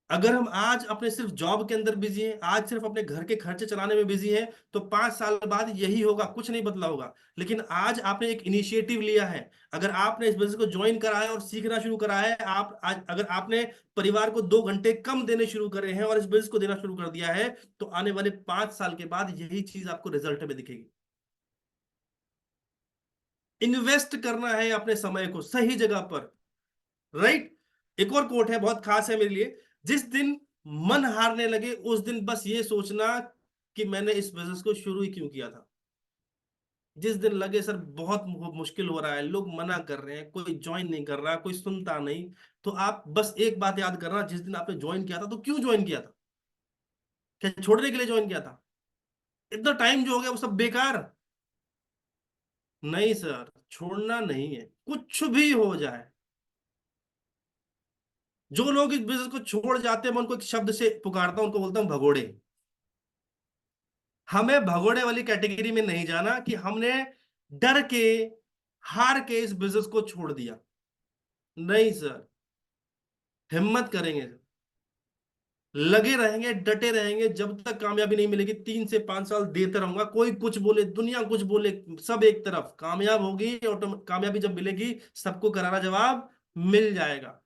अगर हम आज अपने सिर्फ जॉब के अंदर बिजी हैं, आज सिर्फ अपने घर के खर्चे चलाने में बिजी हैं, तो 5 साल बाद यही होगा, कुछ नहीं बदला होगा। लेकिन आज आपने एक इनिशिएटिव लिया है, अगर आपने इस बिजनेस को ज्वाइन करा है और सीखना शुरू करा है, आप आज अगर आपने परिवार को 2 घंटे कम देने शुरू करे हैं और इस बिजनेस को देना शुरू कर दिया है, तो आने वाले 5 साल के बाद यही चीज आपको रिजल्ट में दिखेगी। इन्वेस्ट करना है अपने समय को सही जगह पर, राइट। एक और कोट है, बहुत खास है मेरे लिए। जिस दिन मन हारने लगे उस दिन बस ये सोचना कि मैंने इस बिजनेस को शुरू ही क्यों किया था। जिस दिन लगे सर बहुत मुश्किल हो रहा है, लोग मना कर रहे हैं, कोई ज्वाइन नहीं कर रहा, कोई सुनता नहीं, तो आप बस एक बात याद करना, जिस दिन आपने ज्वाइन किया था तो क्यों ज्वाइन किया था? क्या छोड़ने के लिए ज्वाइन किया था? इतना टाइम जो हो गया वो सब बेकार? नहीं सर, छोड़ना नहीं है, कुछ भी हो जाए। जो लोग इस बिजनेस को छोड़ जाते हैं मैं उनको एक शब्द से पुकारता हूं, उनको बोलता हूं भगोड़े। हमें भगोड़े वाली कैटेगरी में नहीं जाना कि हमने डर के, हार के इस बिजनेस को छोड़ दिया। नहीं सर, हिम्मत करेंगे, लगे रहेंगे, डटे रहेंगे, जब तक कामयाबी नहीं मिलेगी। 3 से 5 साल देते रहूंगा, कोई कुछ बोले, दुनिया कुछ बोले, सब एक तरफ, कामयाब होगी कामयाबी जब मिलेगी सबको करारा जवाब मिल जाएगा।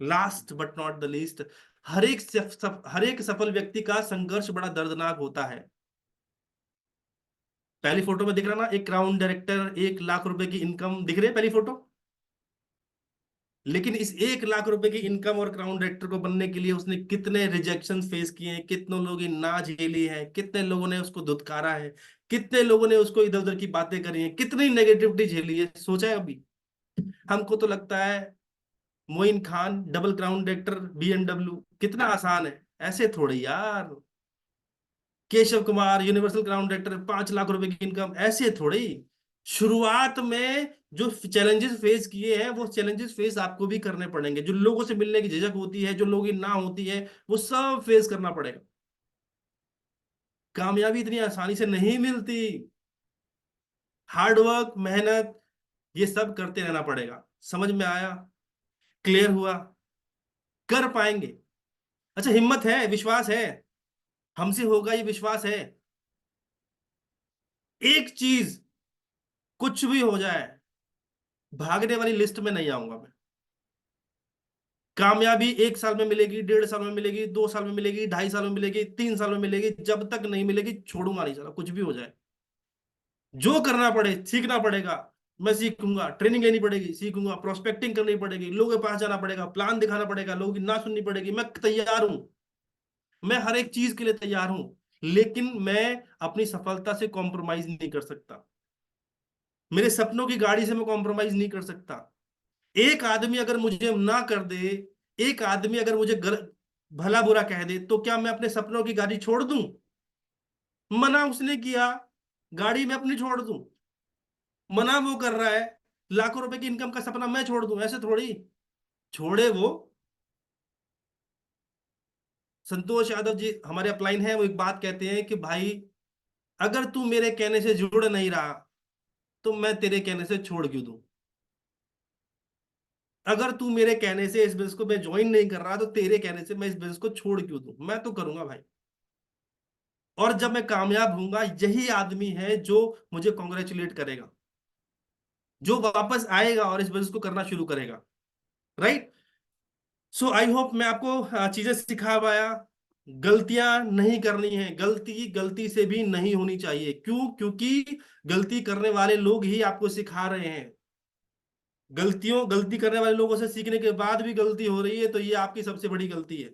Last but not the least, हर एक सफल व्यक्ति का संघर्ष बड़ा दर्दनाक होता है। पहली फोटो में दिख रहा ना, एक क्राउन डायरेक्टर, 1 लाख रुपए की इनकम दिख रही है पहली फोटो। लेकिन इस 1 लाख रुपए की इनकम और क्राउन डायरेक्टर को बनने के लिए उसने कितने रिजेक्शन फेस किए हैं, कितनों लोग ना झेली है, कितने लोगों ने उसको धुतकारा है, कितने लोगों ने उसको इधर उधर की बातें करी हैं, कितनी नेगेटिविटी झेली है, सोचा है अभी? हमको तो लगता है Moin Khan double crown director BMW कितना आसान है, ऐसे थोड़ी यार। Keshav Kumar universal crown director 5 lakh रुपए की इनकम, ऐसे थोड़ी। शुरुआत में जो चैलेंजेस फेस किए हैं वो चैलेंजेस फेस आपको भी करने पड़ेंगे। जो लोगों से मिलने की झिझक होती है, जो लोगों की ना होती है, वो सब फेस करना पड़ेगा। कामयाबी इतनी आसानी से नहीं मिलती, हार्डवर्क, मेहनत, ये सब करते रहना पड़ेगा। समझ में आया? क्लियर हुआ? कर पाएंगे। अच्छा, हिम्मत है, विश्वास है, हमसे होगा, ये विश्वास है। एक चीज, कुछ भी हो जाए, भागने वाली लिस्ट में नहीं आऊंगा मैं। कामयाबी 1 साल में मिलेगी, 1.5 साल में मिलेगी, 2 साल में मिलेगी, 2.5 साल में मिलेगी, 3 साल में मिलेगी, जब तक नहीं मिलेगी छोड़ूंगा नहीं साला, कुछ भी हो जाए। जो करना पड़े सीखना पड़ेगा, मैं सीखूंगा, ट्रेनिंग लेनी पड़ेगी सीखूंगा, प्रोस्पेक्टिंग करनी पड़ेगी, लोगों के पास जाना पड़ेगा, प्लान दिखाना पड़ेगा, लोगों की ना सुननी पड़ेगी, मैं तैयार हूं। मैं हर एक चीज के लिए तैयार हूं, लेकिन मैं अपनी सफलता से कॉम्प्रोमाइज नहीं कर सकता। मेरे सपनों की गाड़ी से मैं कॉम्प्रोमाइज नहीं कर सकता। एक आदमी अगर मुझे ना कर दे, एक आदमी अगर मुझे भला बुरा कह दे, तो क्या मैं अपने सपनों की गाड़ी छोड़ दूं? मना उसने किया, गाड़ी मैं अपनी छोड़ दूं? मना वो कर रहा है, लाखों रुपए की इनकम का सपना मैं छोड़ दूं? ऐसे थोड़ी छोड़े वो। संतोष यादव जी हमारे अपलाइन है, वो एक बात कहते हैं कि भाई, अगर तू मेरे कहने से जुड़ नहीं रहा तो मैं तेरे कहने से छोड़ क्यों दूं? अगर तू मेरे कहने से इस बिजनेस को मैं ज्वाइन नहीं कर रहा तो तेरे कहने से मैं इस बिजनेस को छोड़ क्यों दूं? मैं तो करूंगा भाई। और जब मैं कामयाब होऊंगा, यही आदमी है जो मुझे कॉन्ग्रेचुलेट करेगा, जो वापस आएगा और इस बिजनेस को करना शुरू करेगा, राइट। सो आई होप मैं आपको चीजें सिखा पाया। गलतियां नहीं करनी है, गलती गलती से भी नहीं होनी चाहिए। क्यों? क्योंकि गलती करने वाले लोग ही आपको सिखा रहे हैं। गलती करने वाले लोगों से सीखने के बाद भी गलती हो रही है तो ये आपकी सबसे बड़ी गलती है।